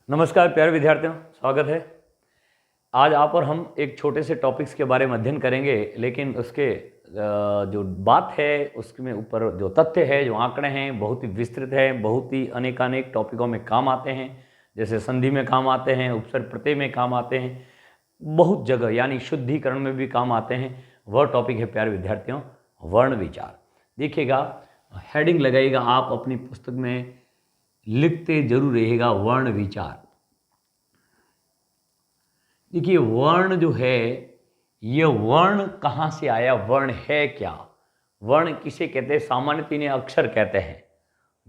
नमस्कार प्यारे विद्यार्थियों, स्वागत है। आज आप और हम एक छोटे से टॉपिक्स के बारे में अध्ययन करेंगे, लेकिन उसके जो बात है उसमें ऊपर जो तथ्य है, जो आंकड़े हैं, बहुत ही विस्तृत है, बहुत ही अनेकानेक टॉपिकों में काम आते हैं। जैसे संधि में काम आते हैं, उपसर्ग प्रत्यय में काम आते हैं, बहुत जगह यानी शुद्धिकरण में भी काम आते हैं। वह टॉपिक है प्यारे विद्यार्थियों, वर्ण विचार। देखिएगा, हेडिंग लगाइएगा, आप अपनी पुस्तक में लिखते जरूर रहिएगा, वर्ण विचार। देखिए, वर्ण जो है, ये वर्ण कहाँ से आया, वर्ण है क्या, वर्ण किसे कहते हैं? सामान्यतः इन्हें अक्षर कहते हैं।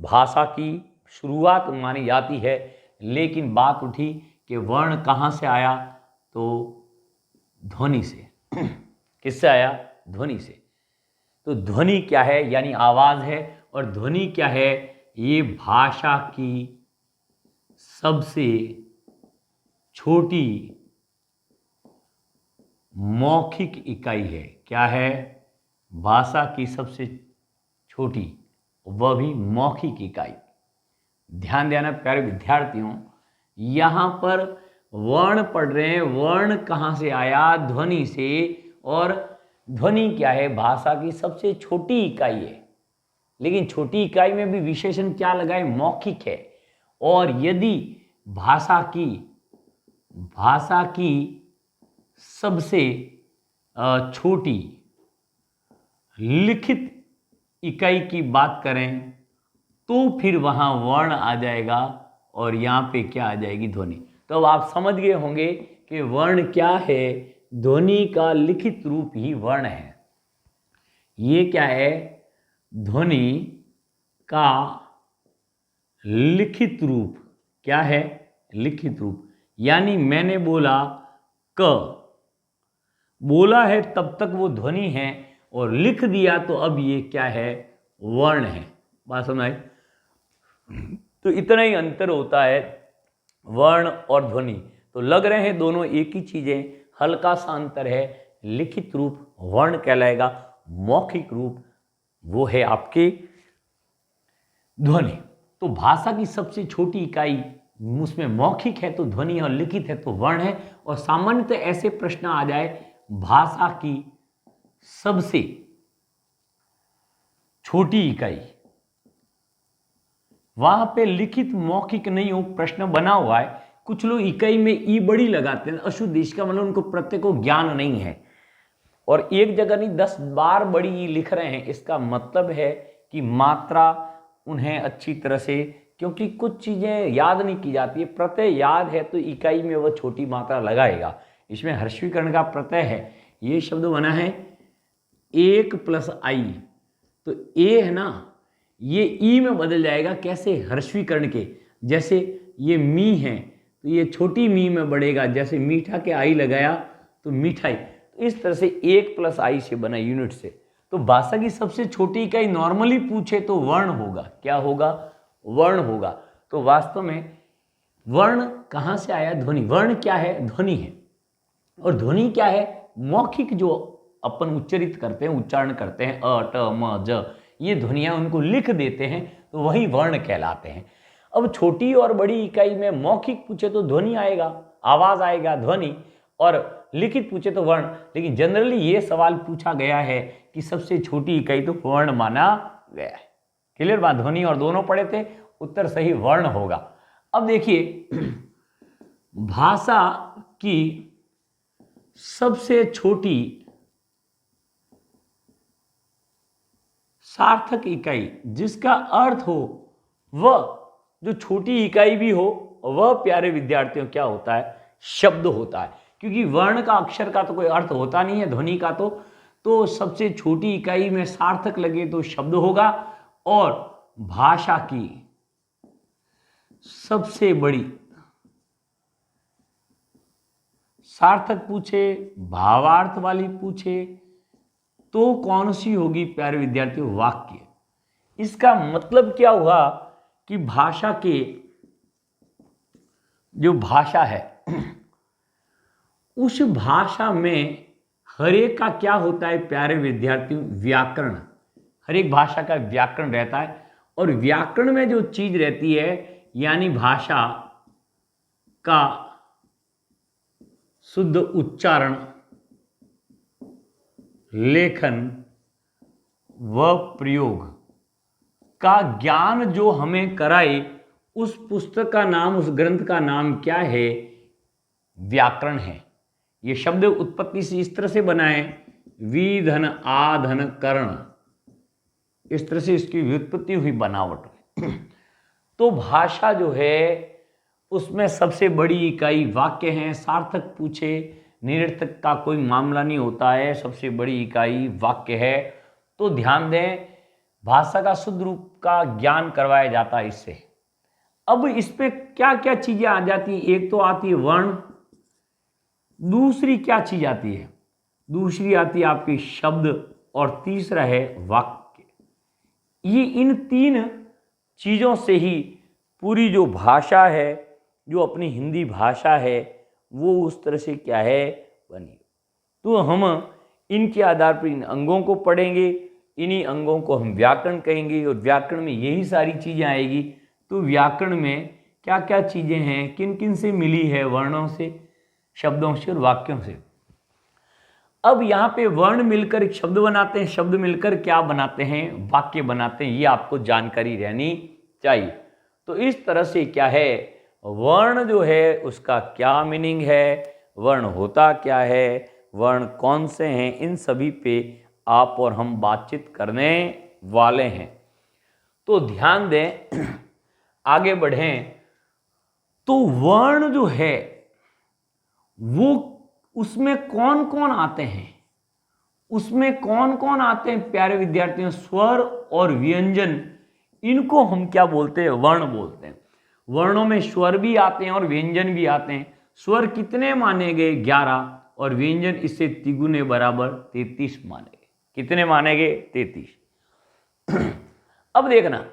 भाषा की शुरुआत मानी जाती है, लेकिन बात उठी कि वर्ण कहाँ से आया, तो ध्वनि से। किससे आया? ध्वनि से। तो ध्वनि क्या है? यानी आवाज है। और ध्वनि क्या है? ये भाषा की सबसे छोटी मौखिक इकाई है। क्या है? भाषा की सबसे छोटी, वह भी मौखिक इकाई। ध्यान देना प्यारे विद्यार्थियों, यहां पर वर्ण पढ़ रहे हैं। वर्ण कहां से आया? ध्वनि से। और ध्वनि क्या है? भाषा की सबसे छोटी इकाई है। लेकिन छोटी इकाई में भी विशेषण क्या लगाए? मौखिक है। और यदि भाषा की सबसे छोटी लिखित इकाई की बात करें, तो फिर वहां वर्ण आ जाएगा और यहां पे क्या आ जाएगी? ध्वनि। तो अब आप समझ गए होंगे कि वर्ण क्या है। ध्वनि का लिखित रूप ही वर्ण है। ये क्या है? ध्वनि का लिखित रूप। क्या है? लिखित रूप। यानी मैंने बोला क, बोला है तब तक वो ध्वनि है, और लिख दिया तो अब ये क्या है? वर्ण है। बात समझ आई? तो इतना ही अंतर होता है वर्ण और ध्वनि। तो लग रहे हैं दोनों एक ही चीजें, हल्का सा अंतर है। लिखित रूप वर्ण कहलाएगा, मौखिक रूप वो है आपकी ध्वनि। तो भाषा की सबसे छोटी इकाई उसमें मौखिक है तो ध्वनि, और लिखित है तो वर्ण है। और सामान्यतः ऐसे प्रश्न आ जाए, भाषा की सबसे छोटी इकाई, वहां पे लिखित मौखिक नहीं हो, प्रश्न बना हुआ है। कुछ लोग इकाई में ई बड़ी लगाते हैं, अशुद्ध। इसका मतलब उनको प्रत्यय को ज्ञान नहीं है, और एक जगह नहीं 10 बार बड़ी ई लिख रहे हैं। इसका मतलब है कि मात्रा उन्हें अच्छी तरह से, क्योंकि कुछ चीजें याद नहीं की जाती है। प्रत्यय याद है तो इकाई में वह छोटी मात्रा लगाएगा। इसमें हर्षवीकरण का प्रत्यय है। ये शब्द बना है 1 + आई, तो ए है ना, ये ई में बदल जाएगा। कैसे? हर्षवीकरण के। जैसे ये मी है तो ये छोटी मी में बढ़ेगा। जैसे मीठा के आई लगाया तो मिठाई। तो इस तरह से 1 + आई से बना, यूनिट से। तो भाषा की सबसे छोटी इकाई नॉर्मली पूछे तो वर्ण होगा। क्या होगा? वर्ण होगा। तो वास्तव में वर्ण कहां से आया? ध्वनि। वर्ण क्या है? ध्वनि है। और ध्वनि क्या है? मौखिक जो अपन उच्चारित करते हैं, उच्चारण करते हैं, अ, ट, म, ज, ये ध्वनियां उनको लिख देते हैं तो वही वर्ण कहलाते हैं। अब छोटी और बड़ी इकाई में मौखिक पूछे तो ध्वनि आएगा, आवाज आएगा, ध्वनि। और लिखित पूछे तो वर्ण। लेकिन जनरली ये सवाल पूछा गया है कि सबसे छोटी इकाई तो वर्ण माना गया है। क्लियर बात? ध्वनि और दोनों पढ़े थे, उत्तर सही वर्ण होगा। अब देखिए, भाषा की सबसे छोटी सार्थक इकाई जिसका अर्थ हो, वह जो छोटी इकाई भी हो, वह प्यारे विद्यार्थियों क्या होता है? शब्द होता है। क्योंकि वर्ण का, अक्षर का तो कोई अर्थ होता नहीं है, ध्वनि का तो सबसे छोटी इकाई में सार्थक लगे तो शब्द होगा। और भाषा की सबसे बड़ी सार्थक पूछे, भावार्थ वाली पूछे, तो कौन सी होगी प्यारे विद्यार्थियों? वाक्य। इसका मतलब क्या हुआ कि भाषा के, जो भाषा है उस भाषा में हर एक का क्या होता है प्यारे विद्यार्थियों? व्याकरण। हर एक भाषा का व्याकरण रहता है। और व्याकरण में जो चीज रहती है, यानी भाषा का शुद्ध उच्चारण, लेखन व प्रयोग का ज्ञान जो हमें कराए, उस पुस्तक का नाम, उस ग्रंथ का नाम क्या है? व्याकरण है। ये शब्द उत्पत्ति से इस तरह से बनाए, विधन आधन कर्ण, इस तरह से इसकी व्युत्पत्ति हुई, बनावट। तो भाषा जो है उसमें सबसे बड़ी इकाई वाक्य है। सार्थक पूछे निरर्थक का कोई मामला नहीं होता है, सबसे बड़ी इकाई वाक्य है। तो ध्यान दें, भाषा का शुद्ध रूप का ज्ञान करवाया जाता है इससे। अब इसमें क्या क्या चीजें आ जाती हैं? एक तो आती है वर्ण, दूसरी क्या चीज आती है? दूसरी आती है आपकी शब्द, और तीसरा है वाक्य। ये इन तीन चीजों से ही पूरी जो भाषा है, जो अपनी हिंदी भाषा है, वो उस तरह से क्या है बनी। तो हम इनके आधार पर इन अंगों को पढ़ेंगे, इन्हीं अंगों को हम व्याकरण कहेंगे, और व्याकरण में यही सारी चीजें आएगी। तो व्याकरण में क्या क्या चीजें हैं, किन किन से मिली है? वर्णों से, शब्दों से और वाक्यों से। अब यहाँ पे वर्ण मिलकर एक शब्द बनाते हैं, शब्द मिलकर क्या बनाते हैं? वाक्य बनाते हैं। ये आपको जानकारी रहनी चाहिए। तो इस तरह से क्या है, वर्ण जो है उसका क्या मीनिंग है, वर्ण होता क्या है, वर्ण कौन से हैं, इन सभी पे आप और हम बातचीत करने वाले हैं। तो ध्यान दें, आगे बढ़ें। तो वर्ण जो है वो, उसमें कौन कौन आते हैं? उसमें कौन कौन आते हैं प्यारे विद्यार्थियों? स्वर और व्यंजन, इनको हम क्या बोलते हैं? वर्ण बोलते हैं। वर्णों में स्वर भी आते हैं और व्यंजन भी आते हैं। स्वर कितने माने गए? 11, और व्यंजन इससे तिगुने बराबर 33 माने गए। कितने माने गए? 33। अब देखना,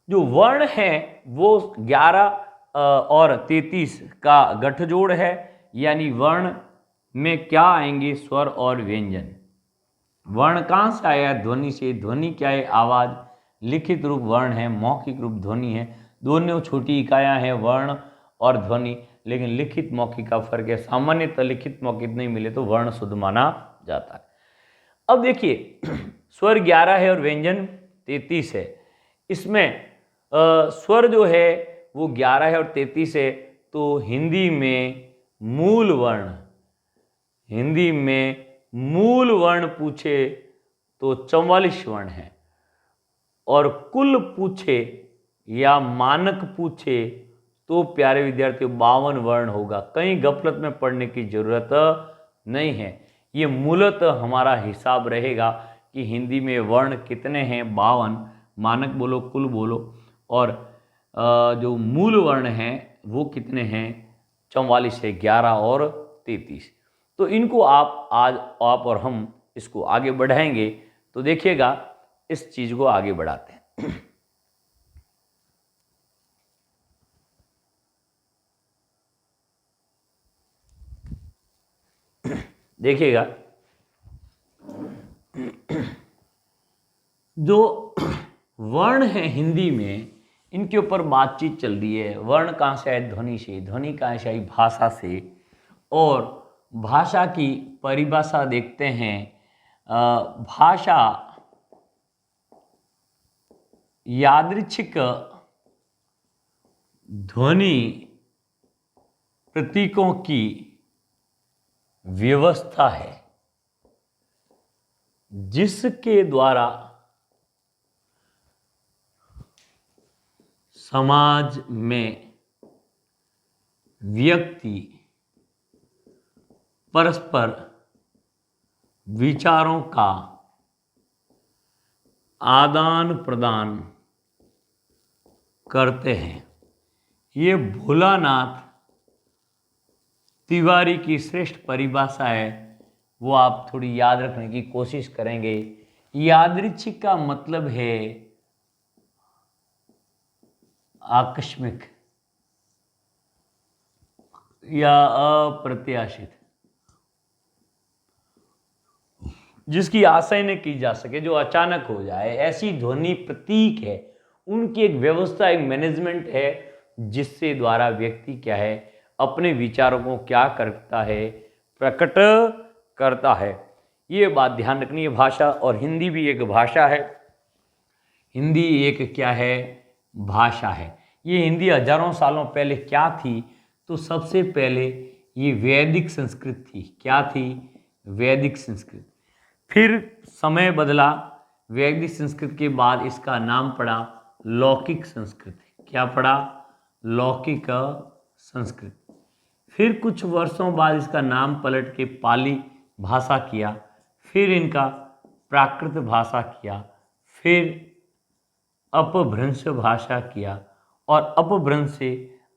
जो वर्ण है वो 11 और 33 का गठजोड़ है, यानी वर्ण में क्या आएंगे? स्वर और व्यंजन। वर्ण कहाँ से आया? ध्वनि से। ध्वनि क्या है? आवाज। लिखित रूप वर्ण है, मौखिक रूप ध्वनि है। दोनों छोटी इकाइयां हैं, वर्ण और ध्वनि, लेकिन लिखित मौखिक का फर्क है। सामान्यतः लिखित मौखिक नहीं मिले तो वर्ण शुद्ध माना जाता है। अब देखिए, स्वर 11 है और व्यंजन 33 है। इसमें स्वर जो है वो 11 है और 33 है। तो हिंदी में मूल वर्ण, हिंदी में मूल वर्ण पूछे तो 44 वर्ण है, और कुल पूछे या मानक पूछे तो प्यारे विद्यार्थियों 52 वर्ण होगा। कहीं गफलत में पढ़ने की जरूरत नहीं है। ये मूलतः हमारा हिसाब रहेगा कि हिंदी में वर्ण कितने हैं? 52। मानक बोलो, कुल बोलो, और जो मूल वर्ण हैं वो कितने हैं? 44 है, 11 और 33। तो इनको आप और हम इसको आगे बढ़ाएंगे। तो देखिएगा, इस चीज को आगे बढ़ाते हैं। देखिएगा, जो वर्ण है हिंदी में, इनके ऊपर बातचीत चल रही है। वर्ण कहाँ से आए? ध्वनि से। ध्वनि कहाँ से आई? भाषा से। और भाषा की परिभाषा देखते हैं। भाषा यादृच्छिक ध्वनि प्रतीकों की व्यवस्था है, जिसके द्वारा समाज में व्यक्ति परस्पर विचारों का आदान प्रदान करते हैं। ये भोलानाथ तिवारी की श्रेष्ठ परिभाषा है, वो आप थोड़ी याद रखने की कोशिश करेंगे। यादृच्छिक का मतलब है आकस्मिक या अप्रत्याशित, जिसकी आशा न की जा सके, जो अचानक हो जाए, ऐसी ध्वनि प्रतीक है। उनकी एक व्यवस्था, एक मैनेजमेंट है। जिससे द्वारा व्यक्ति क्या है, अपने विचारों को क्या करता है, प्रकट करता है। ये बात ध्यान रखनी है। भाषा, और हिंदी भी एक भाषा है। हिंदी एक क्या है, भाषा है। ये हिंदी हजारों सालों पहले क्या थी, तो सबसे पहले ये वैदिक संस्कृत थी। क्या थी, वैदिक संस्कृत। फिर समय बदला, वैदिक संस्कृत के बाद इसका नाम पड़ा लौकिक संस्कृत। क्या पड़ा, लौकिक संस्कृत। फिर कुछ वर्षों बाद इसका नाम पलट के पाली भाषा किया, फिर इनका प्राकृत भाषा किया, फिर अपभ्रंश भाषा किया, और अपभ्रंश से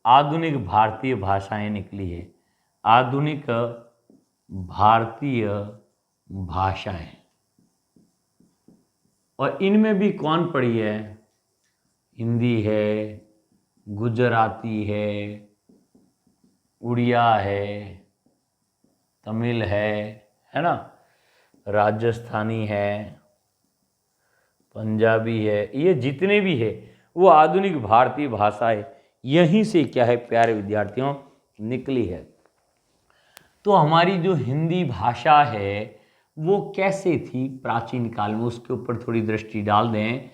आधुनिक भारतीय भाषाएं निकली है। आधुनिक भारतीय भाषाएं, और इनमें भी कौन पड़ी है, हिंदी है, गुजराती है, उड़िया है, तमिल है ना, राजस्थानी है, पंजाबी है। ये जितने भी है वो आधुनिक भारतीय भाषाएं यहीं से क्या है प्यारे विद्यार्थियों निकली है। तो हमारी जो हिंदी भाषा है वो कैसे थी प्राचीन काल में, उसके ऊपर थोड़ी दृष्टि डाल दें।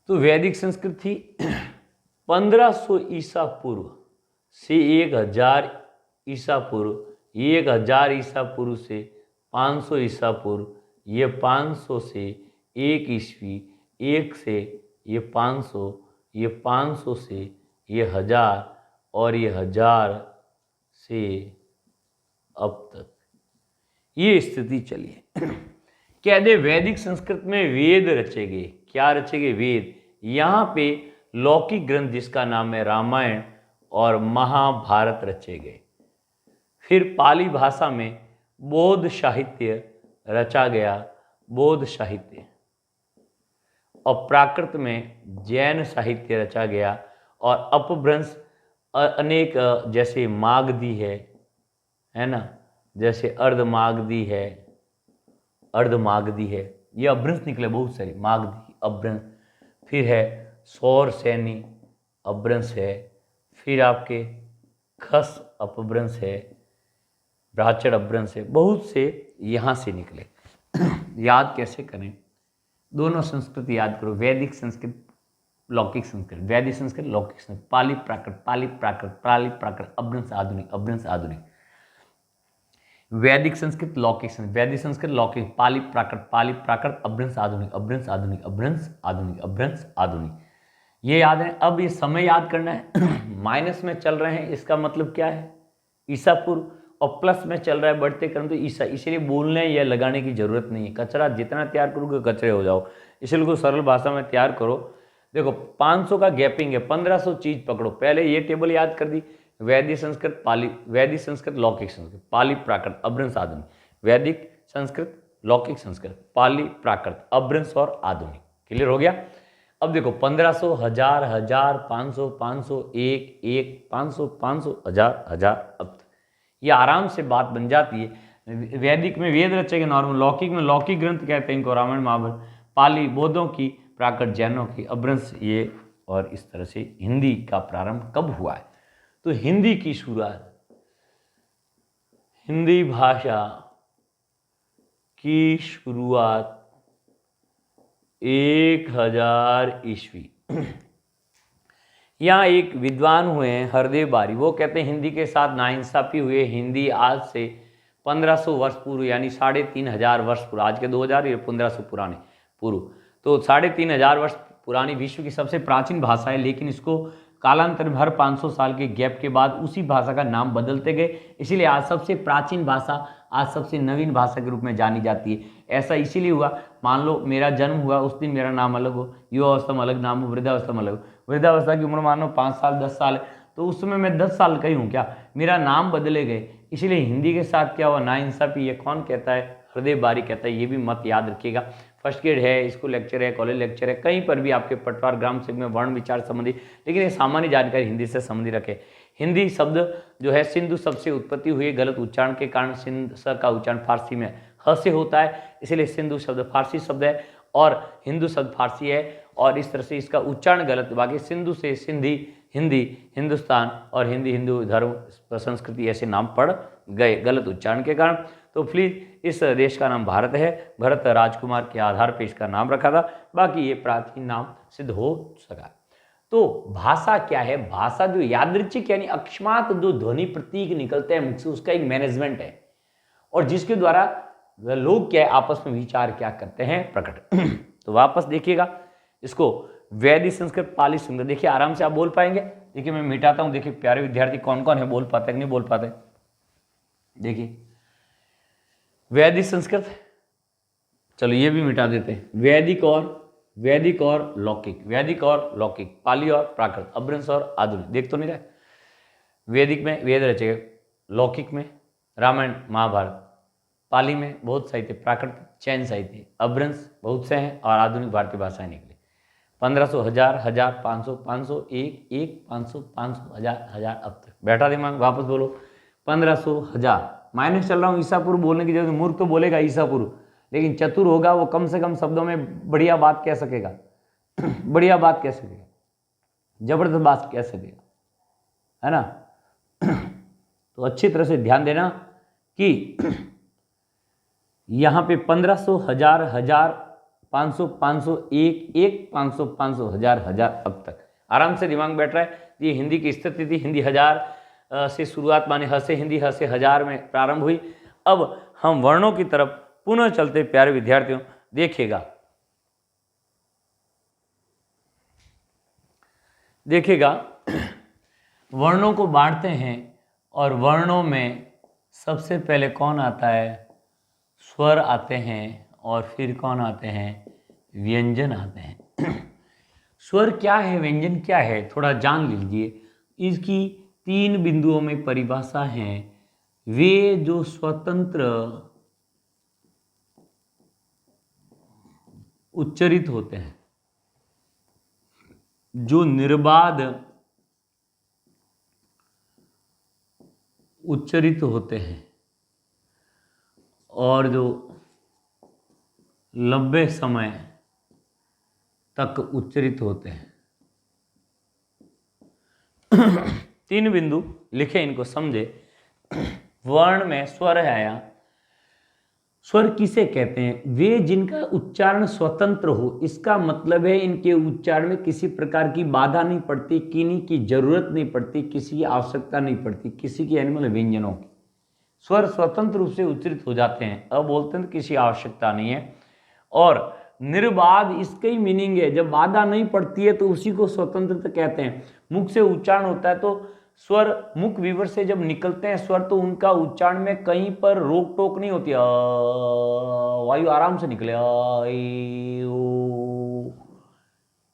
तो वैदिक संस्कृत थी। 1500 ईसा पूर्व से 1000 ईसा पूर्व, 1000 ईसा पूर्व से 500 ईसा पूर्व, ये 500 से 1 ईस्वी, 1 से ये 500, ये 500 से ये 1000, और ये 1000 से अब तक ये स्थिति चली है। कह दे वैदिक संस्कृत में वेद रचे गए। क्या रचे गए, वेद। यहाँ पे लौकिक ग्रंथ जिसका नाम है रामायण और महाभारत रचे गए। फिर पाली भाषा में बौद्ध साहित्य रचा गया, बौद्ध साहित्य। और प्राकृत में जैन साहित्य रचा गया, और अपभ्रंश अनेक जैसे मागधी है ना, जैसे अर्धमागधी है, अर्धमागधी है, ये अपभ्रंश निकले बहुत सारे, मागधी अपभ्रंश। फिर है सौर सैनी अपभ्रंश है, फिर आपके खस अपभ्रंश है, ब्राह्मण अपभ्रंश है, बहुत से यहाँ से निकले। याद कैसे करें, दोनों संस्कृत याद करो, वैदिक संस्कृत, लौकिक संस्कृत, वैदिक संस्कृत, लौकिक संस्कृत, पाली प्राकृत, पाली प्राकृत, पाली प्राकृत, अपभ्रंश आधुनिक, अपभ्रंश आधुनिक। वैदिक संस्कृत, लौकिक संस्कृत, वैदिक संस्कृत, लौकिक, पाली प्राकृत, पाली प्राकृत, अपभ्रंश आधुनिक, अपभ्रंश आधुनिक, अपभ्रंश आधुनिक, अपभ्रंश आधुनिक। ये याद है। अब ये समय याद करना है। माइनस में चल रहे हैं, इसका मतलब क्या है, ईसा पूर्व, और प्लस में चल रहा है बढ़ते क्रम तो ईसा। इसलिए बोलने या लगाने की जरूरत नहीं है। कचरा जितना तैयार करोगे कचरे हो जाओ, इसलिए को सरल भाषा में तैयार करो। देखो 500 का गैपिंग है, 1500 चीज पकड़ो। पहले ये टेबल याद कर दी, वैदिक संस्कृत, पाली, वैदिक संस्कृत, लौकिक संस्कृत, पाली प्राकृत, अपभ्रंश आधुनिक, वैदिक संस्कृत, लौकिक संस्कृत, पाली प्राकृत, अपभ्रंश और आधुनिक। क्लियर हो गया। अब देखो 1500, 1000, 1000, 500, 500, 1, 1, 500, 500, 1000, 1000, अब ये आराम से बात बन जाती है। वैदिक में वेद रचे गए नॉर्मल, लौकिक में लौकिक ग्रंथ कहते हैं इनको, रामायण महाभारत, पाली बौद्धों की, प्राकृत जैनों की, अपभ्रंश ये। और इस तरह से हिंदी का प्रारंभ कब हुआ है, तो हिंदी की शुरुआत, हिंदी भाषा की शुरुआत 1000 ईस्वी। यहाँ एक विद्वान हुए हैं हरदेव बारी, वो कहते हैं हिंदी के साथ नाइंसाफी हुए। हिंदी आज से 1500 वर्ष पूर्व, यानी 3500 वर्ष पूर्व, आज के 2000 या 1500 पुराने पूर्व, तो 3500 वर्ष पुरानी विश्व की सबसे प्राचीन भाषा है। लेकिन इसको कालांतर में हर 500 साल के गैप के बाद उसी भाषा का नाम बदलते गए, इसीलिए आज सबसे प्राचीन भाषा, आज सबसे नवीन भाषा के रूप में जानी जाती है। ऐसा इसीलिए हुआ, मान लो मेरा जन्म हुआ, उस दिन मेरा नाम अलग हो, युवावस्था में अलग नाम हो, वृद्धावस्था में अलग हो। वृद्धावस्था की उम्र मान लो 5 साल 10 साल है, तो उस समय मैं 10 साल का ही हूँ क्या, मेरा नाम बदले गए। इसीलिए हिंदी के साथ क्या हुआ, नाइंसाफी। ये कौन कहता है, हरदेव बारी कहता है। ये भी मत याद रखिएगा। फर्स्ट ग्रेड है, स्कूल लेक्चर है, कॉलेज लेक्चर है, कहीं पर भी आपके पटवार ग्राम सेवक में वर्ण विचार संबंधी, लेकिन ये सामान्य जानकारी हिंदी से संबंधी रखे। हिंदी शब्द जो है सिंधु शब्द से उत्पत्ति हुई, गलत उच्चारण के कारण सिंध स का उच्चारण फारसी में ह से होता है, इसलिए सिंधु शब्द फारसी शब्द है और हिंदू शब्द फारसी है, और इस तरह से इसका उच्चारण गलत। बाकी सिंधु से सिंधी, हिंदी हिंदुस्तान और हिंदी हिंदू धर्म संस्कृति ऐसे नाम पड़ गए गलत उच्चारण के कारण। तो प्लीज़ इस देश का नाम भारत है, भरत राजकुमार के आधार पर इसका नाम रखा था, बाकी ये प्राचीन नाम सिद्ध हो सका। तो भाषा क्या है? भाषा जो यादृच्छिक यानी अकस्मात जो ध्वनि प्रतीक निकलते हैं मुख से, उसका एक मैनेजमेंट है, और जिसके द्वारा लोग क्या है आपस में विचार क्या करते हैं प्रकट। तो वापस देखिएगा इसको, वैदिक संस्कृत, पाली संस्कृत, देखिए आराम से आप बोल पाएंगे। देखिए मैं मिटाता हूं, देखिए प्यारे विद्यार्थी कौन कौन है, बोल पाते हैं कि नहीं बोल पाते। देखिए वैदिक संस्कृत, चलो ये भी मिटा देते हैं। वैदिक और लौकिक, वैदिक और लौकिक, पाली और प्राकृत, अभ्रंश और आधुनिक। देख तो नहीं रहा, वैदिक में वेद रचे, लौकिक में रामायण महाभारत, पाली में बहुत साहित्य, प्राकृत चैन साहित्य, अभ्रंश बहुत से हैं, और आधुनिक भारतीय भाषाएं निकली। 1500, 1000, 1000, 500, 500, 1, 500, 500, 1000, 1000, अब तक बैठा दिमाग। वापस बोलो, 1500, 1000, माइनस चल रहा हूँ, ईसा पूर्व बोलने की जरूरत, मूर्ख तो बोलेगा ईसा पूर्व, लेकिन चतुर होगा वो कम से कम शब्दों में बढ़िया बात कह सकेगा। बढ़िया बात कह सकेगा, जबरदस्त बात कह सकेगा, है ना। तो अच्छी तरह से ध्यान देना कि यहाँ पे 1500, 1000, 1000, 500, 500, 1, 500, 500, 1000, 1000, अब तक आराम से दिमाग बैठ रहा है। ये हिंदी की स्थिति थी, हिंदी 1000 से शुरुआत, माने ह से हिंदी, ह से 1000 में प्रारंभ हुई। अब हम वर्णों की तरफ पुनः चलते प्यारे विद्यार्थियों, देखिएगा वर्णों को बांटते हैं, और वर्णों में सबसे पहले कौन आता है? स्वर आते हैं, और फिर कौन आते हैं? व्यंजन आते हैं। स्वर क्या है, व्यंजन क्या है, थोड़ा जान लीजिए। इसकी 3 बिंदुओं में परिभाषा है। वे जो स्वतंत्र उच्चरित होते हैं, जो निर्बाध उच्चरित होते हैं, और जो लंबे समय तक उच्चरित होते हैं। 3 बिंदु लिखे, इनको समझे। वर्ण में स्वर आया। स्वर किसे कहते हैं? वे जिनका उच्चारण स्वतंत्र हो, इसका मतलब है इनके उच्चारण में किसी प्रकार की बाधा नहीं पड़ती, किन्हीं की जरूरत नहीं पड़ती, किसी की आवश्यकता नहीं पड़ती, किसी की एनिमल व्यंजनों की। स्वर स्वतंत्र रूप से उच्चरित हो जाते हैं, अब बोलते हैं तो किसी आवश्यकता नहीं है। और निर्बाध, इसका ही मीनिंग है जब बाधा नहीं पड़ती है तो उसी को स्वतंत्रता कहते हैं। मुख से उच्चारण होता है तो स्वर मुख विवर से जब निकलते हैं स्वर, तो उनका उच्चारण में कहीं पर रोक टोक नहीं होती, वायु आराम से निकले।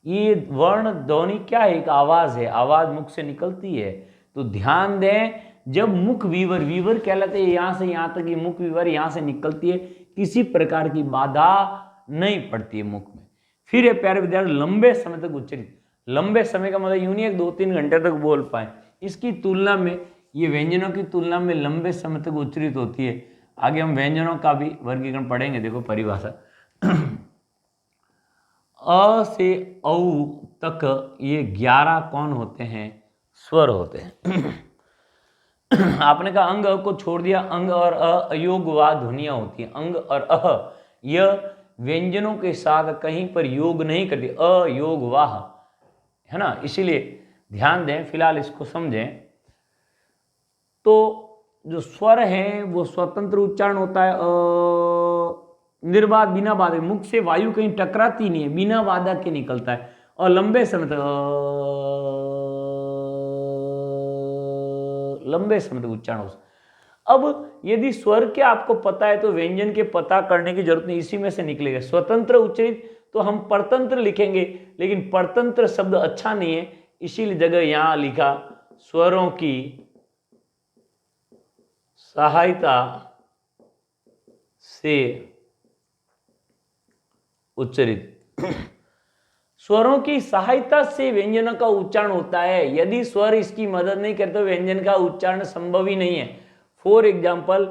ये वर्ण ध्वनि क्या है? एक आवाज है, आवाज मुख से निकलती है। तो ध्यान दें, जब मुख विवर कहलाते हैं, यहां से यहां तक ये मुख विवर यहां से निकलती है, किसी प्रकार की बाधा नहीं पड़ती है मुख में। फिर ये प्यारे विद्यार्थी लंबे समय तक उच्चरित, लंबे समय का मतलब यूं नहीं है 2-3 घंटे तक बोल पाए, इसकी तुलना में ये व्यंजनों की तुलना में लंबे समय तक उच्चरित होती है। आगे हम व्यंजनों का भी वर्गीकरण पढ़ेंगे। देखो परिभाषा, अ से औ तक ये 11 कौन होते हैं? स्वर होते हैं। आपने कहा अंग अ को छोड़ दिया, अंग और अयोगवाद ध्वनियां होती हैं। अंग और अह यह व्यंजनों के साथ कहीं पर योग नहीं करती, अयोगवाह, है ना, इसीलिए ध्यान दें। फिलहाल इसको समझें तो जो स्वर है वो स्वतंत्र उच्चारण होता है, निर्बाध, बिना बाधा, मुख से वायु कहीं टकराती नहीं है, बिना बाधा के निकलता है, और लंबे समय तक उच्चारण हो। अब यदि स्वर के आपको पता है तो व्यंजन के पता करने की जरूरत नहीं, इसी में से निकलेगा। स्वतंत्र उच्चरित तो हम परतंत्र लिखेंगे, लेकिन परतंत्र शब्द अच्छा नहीं है, इसीलिए जगह यहां लिखा स्वरों की सहायता से उच्चरित। स्वरों की सहायता से व्यंजनों का उच्चारण होता है। यदि स्वर इसकी मदद नहीं करते तो व्यंजन का उच्चारण संभव ही नहीं है। फॉर एग्जाम्पल,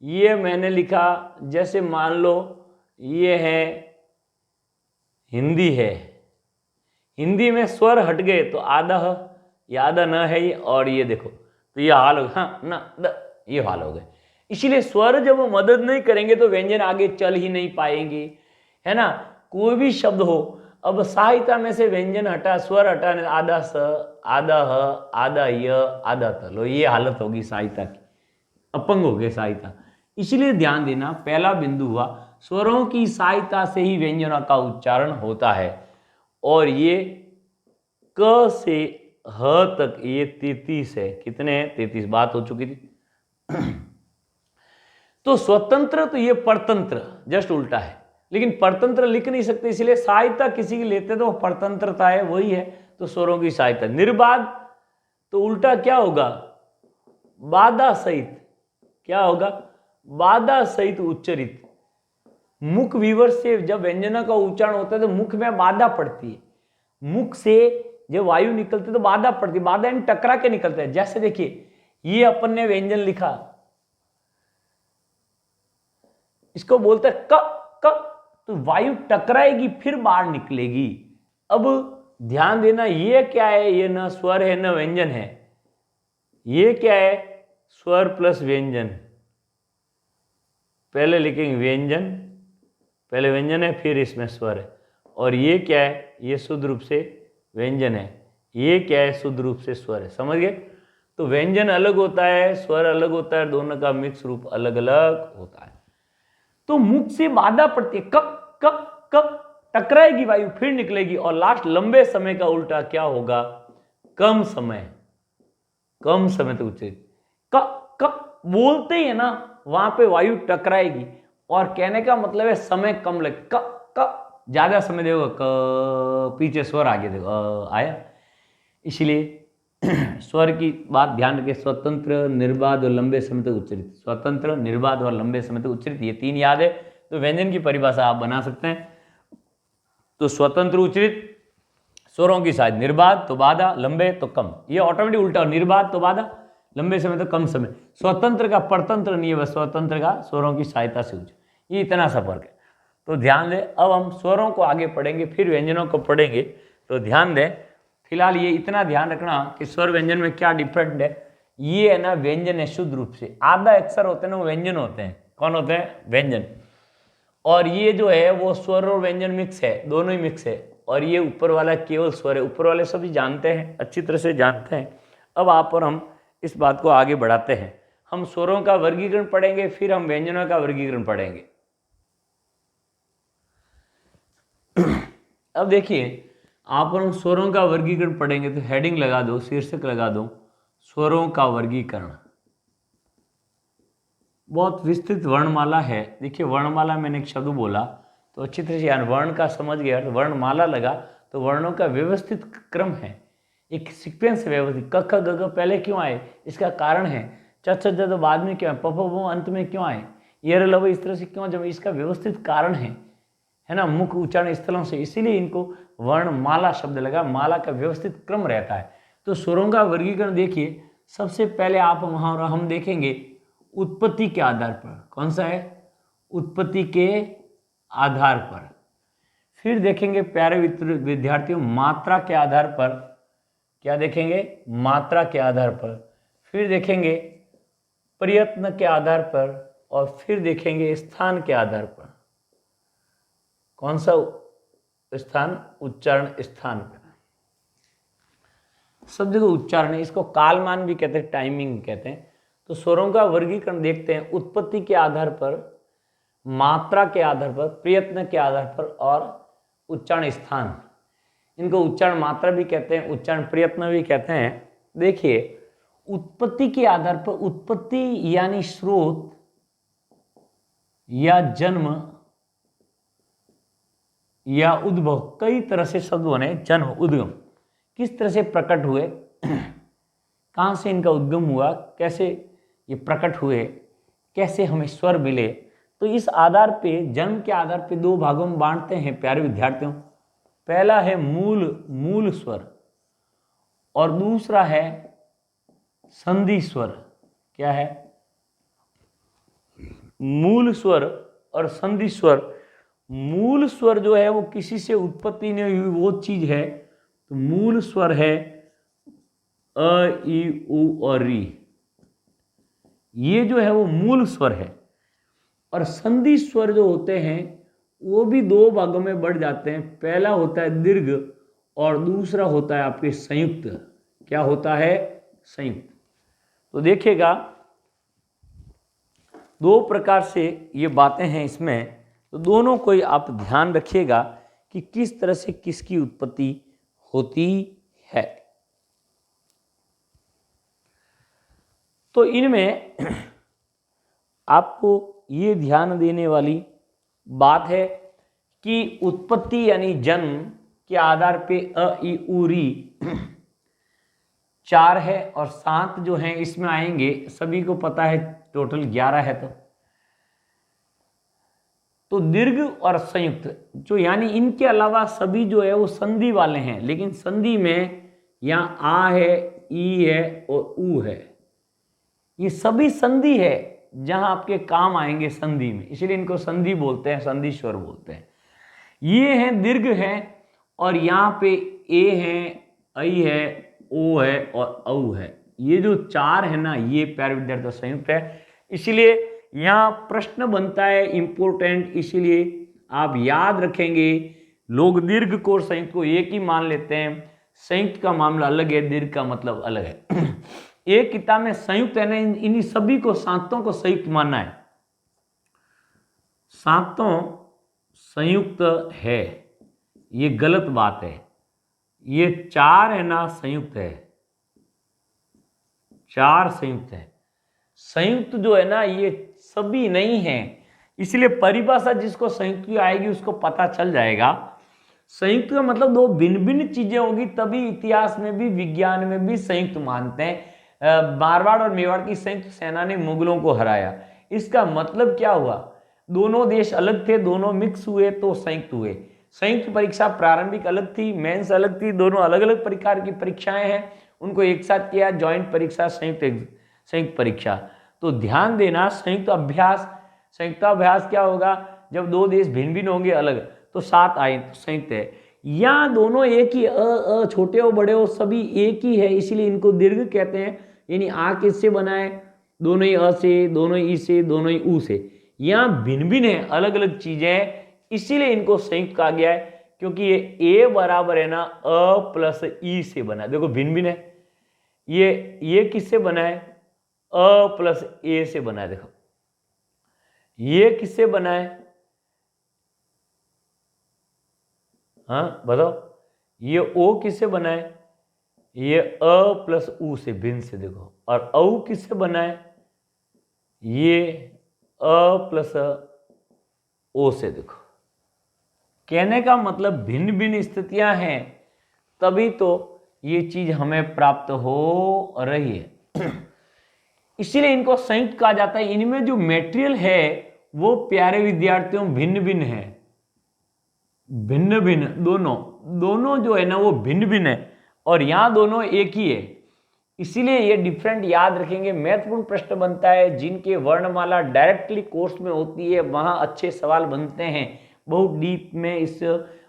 ये मैंने लिखा, जैसे मान लो ये है हिंदी है, हिंदी में स्वर हट गए तो आदह, ये आधा न है ये, और ये देखो तो ये हाल हो, हाँ न द, ये हाल हो गए। इसीलिए स्वर जब वो मदद नहीं करेंगे तो व्यंजन आगे चल ही नहीं पाएंगे, है ना। कोई भी शब्द हो, अब सहायता में से व्यंजन हटा, स्वर हटा, आधा स, आधा ह, आधा य, आधा त, लो ये हालत होगी सहायता की, अपंग हो गए सहायता। इसलिए ध्यान देना, पहला बिंदु हुआ स्वरों की सहायता से ही व्यंजनों का उच्चारण होता है। और ये क से ह तक ये 33 है, कितने हैं 33, बात हो चुकी थी। तो स्वतंत्र, तो ये परतंत्र जस्ट उल्टा है, लेकिन परतंत्र लिख नहीं सकते, इसलिए सहायता किसी की लेते तो परतंत्रता है, वही है, तो स्वरों की सहायता। निर्बाध तो उल्टा क्या होगा, बाधा सहित, क्या होगा, बाधा सहित उच्चरित। मुख विवर से जब व्यंजनों का उच्चारण होता है तो मुख में बाधा पड़ती है, मुख से जब वायु निकलती है तो बाधा पड़ती है, बाधा इन टकरा के निकलता है। जैसे देखिए ये अपन ने व्यंजन लिखा, इसको बोलते हैं क क, तो वायु टकराएगी फिर बाहर निकलेगी। अब ध्यान देना, ये क्या है, ये न स्वर है न व्यंजन है, ये क्या है, स्वर प्लस व्यंजन। पहले लिखेंगे व्यंजन, पहले व्यंजन है फिर इसमें स्वर है, और ये क्या है, ये शुद्ध रूप से व्यंजन है, ये क्या है, शुद्ध रूप से स्वर है। समझ गए। तो व्यंजन अलग होता है, स्वर अलग होता है, दोनों का मिक्स रूप अलग अलग होता है। तो मुख से बाधा पड़ती है, कप कप कप, टकराएगी वायु फिर निकलेगी, और लास्ट लंबे समय का उल्टा क्या होगा, कम समय, कम समय तक उच्चरित। कप कप बोलते ही है ना, वहां पे वायु टकराएगी, और कहने का मतलब है समय कम लगे, कप कप ज्यादा समय देखो, क पीछे स्वर आगे देखो आया। इसलिए स्वर की बात ध्यान रखें, स्वतंत्र, निर्बाध और लंबे समय तक उच्चरित। स्वतंत्र, निर्बाध और लंबे समय तक उच्चरित, ये 3 याद है तो व्यंजन की परिभाषा आप बना सकते हैं। तो स्वतंत्र उच्चरित, स्वरों की साइज, निर्बाध तो बाधा, लंबे तो कम, ये ऑटोमेटिक उल्टा, निर्बाध तो बाधा, लंबे समय तो कम समय। स्वतंत्र का परतंत्र नहीं है, बस स्वतंत्र का स्वरों की सहायता से उच्च, ये इतना सा फर्क है। तो ध्यान दें, अब हम स्वरों को आगे पढ़ेंगे फिर व्यंजनों को पढ़ेंगे, तो ध्यान दें। फिलहाल ये इतना ध्यान रखना कि स्वर व्यंजन में क्या डिफरेंट है। ये है ना व्यंजन है शुद्ध रूप से, आधा अक्षर होते हैं ना वो व्यंजन होते हैं। कौन होते हैं, व्यंजन। और ये जो है वो स्वर और व्यंजन मिक्स है, दोनों ही मिक्स है। और ये ऊपर वाला केवल स्वर है, ऊपर वाले सभी जानते हैं, अच्छी तरह से जानते हैं। अब आप और हम इस बात को आगे बढ़ाते हैं, हम स्वरों का वर्गीकरण पढ़ेंगे, फिर हम व्यंजनों का वर्गीकरण पढ़ेंगे। अब देखिए, आप और हम स्वरों का वर्गीकरण पढ़ेंगे, तो हेडिंग लगा दो, शीर्षक लगा दो, स्वरों का वर्गीकरण। बहुत विस्तृत वर्णमाला है। देखिए वर्णमाला, मैंने एक शब्द बोला तो अच्छी तरह से यार वर्ण का समझ गया, तो वर्णमाला लगा तो वर्णों का व्यवस्थित क्रम है, एक सीक्वेंस व्यवस्थित। क ख ग घ पहले क्यों आए, इसका कारण है। च छ ज बाद में क्यों आए, प फ व अंत में क्यों आए, ये र ल व इस तरह से क्यों, जब इसका व्यवस्थित कारण है ना, मुख्य उच्चारण स्थलों से, इसीलिए इनको वर्णमाला शब्द लगा। माला का व्यवस्थित क्रम रहता है। तो स्वरों का वर्गीकरण देखिए, सबसे पहले आप वहाँ हम देखेंगे उत्पत्ति के आधार पर, कौन सा है, उत्पत्ति के आधार पर। फिर देखेंगे प्यारे विद्यार्थियों मात्रा के आधार पर, क्या देखेंगे, मात्रा के आधार पर। फिर देखेंगे प्रयत्न के आधार पर, और फिर देखेंगे स्थान के आधार पर। कौन सा स्थान, उच्चारण स्थान पर। सब जगह उच्चारण है, इसको कालमान भी कहते हैं, टाइमिंग कहते हैं। तो स्वरों का वर्गीकरण देखते हैं उत्पत्ति के आधार पर, मात्रा के आधार पर, प्रयत्न के आधार पर, और उच्चारण स्थान। इनको उच्चारण मात्रा भी कहते हैं, उच्चारण प्रयत्न भी कहते हैं। देखिए उत्पत्ति के आधार पर, उत्पत्ति यानी स्रोत या जन्म या उद्भव, कई तरह से शब्द बने। जन्म, उद्गम, किस तरह से प्रकट हुए, कहाँ से इनका उद्गम हुआ, कैसे ये प्रकट हुए, कैसे हमें स्वर मिले। तो इस आधार पे, जन्म के आधार पे 2 भागों में बांटते हैं प्यारे विद्यार्थियों। पहला है मूल स्वर, और दूसरा है संधि स्वर। क्या है, मूल स्वर और संधि स्वर। मूल स्वर जो है वो किसी से उत्पत्ति नहीं हुई वो चीज है, तो मूल स्वर है अ, ई, उ और री, ये जो है वो मूल स्वर है। और संधि स्वर जो होते हैं वो भी दो भागों में बढ़ जाते हैं। पहला होता है दीर्घ और दूसरा होता है आपके संयुक्त। क्या होता है? संयुक्त। तो देखिएगा दो प्रकार से ये बातें हैं इसमें, तो दोनों को आप ध्यान रखिएगा कि किस तरह से किसकी उत्पत्ति होती है। तो इनमें आपको ये ध्यान देने वाली बात है कि उत्पत्ति यानी जन्म के आधार पे अ, ई, उ, री 4 है और 7 जो हैं इसमें आएंगे। सभी को पता है टोटल 11 है। तो दीर्घ और संयुक्त जो यानी इनके अलावा सभी जो है वो संधि वाले हैं, लेकिन संधि में यहाँ आ है, ई है और उ है। ये सभी संधि है जहां आपके काम आएंगे संधि में, इसलिए इनको संधि बोलते हैं, संधि स्वर बोलते हैं। ये हैं दीर्घ है और यहाँ पे ए है, ऐ है, ओ है और औ है। ये जो 4 है ना, ये प्यारे विद्यार्थियों संयुक्त है। इसलिए यहाँ प्रश्न बनता है इंपोर्टेंट, इसीलिए आप याद रखेंगे। लोग दीर्घ को और संयुक्त को एक ही मान लेते हैं। संयुक्त का मामला अलग है, दीर्घ का मतलब अलग है। एक किताब में संयुक्त है ना, इन सभी को, सातों को संयुक्त मानना है। सातों संयुक्त है, ये गलत बात है। ये 4 है ना संयुक्त है, 4 संयुक्त है। संयुक्त जो है ना ये सभी नहीं है, इसलिए परिभाषा जिसको संयुक्त की आएगी उसको पता चल जाएगा। संयुक्त का मतलब दो भिन्न भिन्न चीजें होगी, तभी इतिहास में भी विज्ञान में भी संयुक्त मानते हैं। मारवाड़ और मेवाड़ की संयुक्त सेना ने मुगलों को हराया, इसका मतलब क्या हुआ? दोनों देश अलग थे, दोनों मिक्स हुए तो संयुक्त हुए। संयुक्त परीक्षा प्रारंभिक अलग थी, मेंस अलग थी, दोनों अलग अलग प्रकार की परीक्षाएं हैं, उनको एक साथ किया ज्वाइंट परीक्षा, संयुक्त परीक्षा। तो ध्यान देना, संयुक्ताभ्यास क्या होगा? जब दो देश भिन्न भिन्न होंगे अलग, तो 7 आए तो संयुक्त है। या दोनों एक ही, अ छोटे हो बड़े हो सभी एक ही है, इसीलिए इनको दीर्घ कहते हैं। यानी आ किससे बना है? दोनों ही अ से, दोनों ही ई से, दोनों ही ऊ से। यहाँ भिन्न भिन्न है, अलग अलग चीजें हैं, इसीलिए इनको संयुक्त कहा गया है। क्योंकि ये ए बराबर है ना अ प्लस ई से बना है। देखो भिन्न भिन्न है, ये किससे बना है? अ प्लस ए से बना है। देखो ये किससे बना है? हाँ बताओ, ये ओ किससे बना है? ये अ प्लस उ से, भिन्न से। देखो, और औ किससे बना है? ये अ प्लस ओ से। देखो, कहने का मतलब भिन्न भिन्न स्थितियां हैं, तभी तो ये चीज हमें प्राप्त हो रही है। इसीलिए इनको संयुक्त कहा जाता है। इनमें जो मटेरियल है वो प्यारे विद्यार्थियों भिन्न भिन्न है, भिन्न भिन्न, दोनों जो है ना वो भिन्न भिन्न है, और यहां दोनों एक ही है, इसीलिए ये डिफरेंट याद रखेंगे। महत्वपूर्ण प्रश्न बनता है, जिनके वर्णमाला डायरेक्टली कोर्स में होती है वहां अच्छे सवाल बनते हैं। बहुत डीप में इस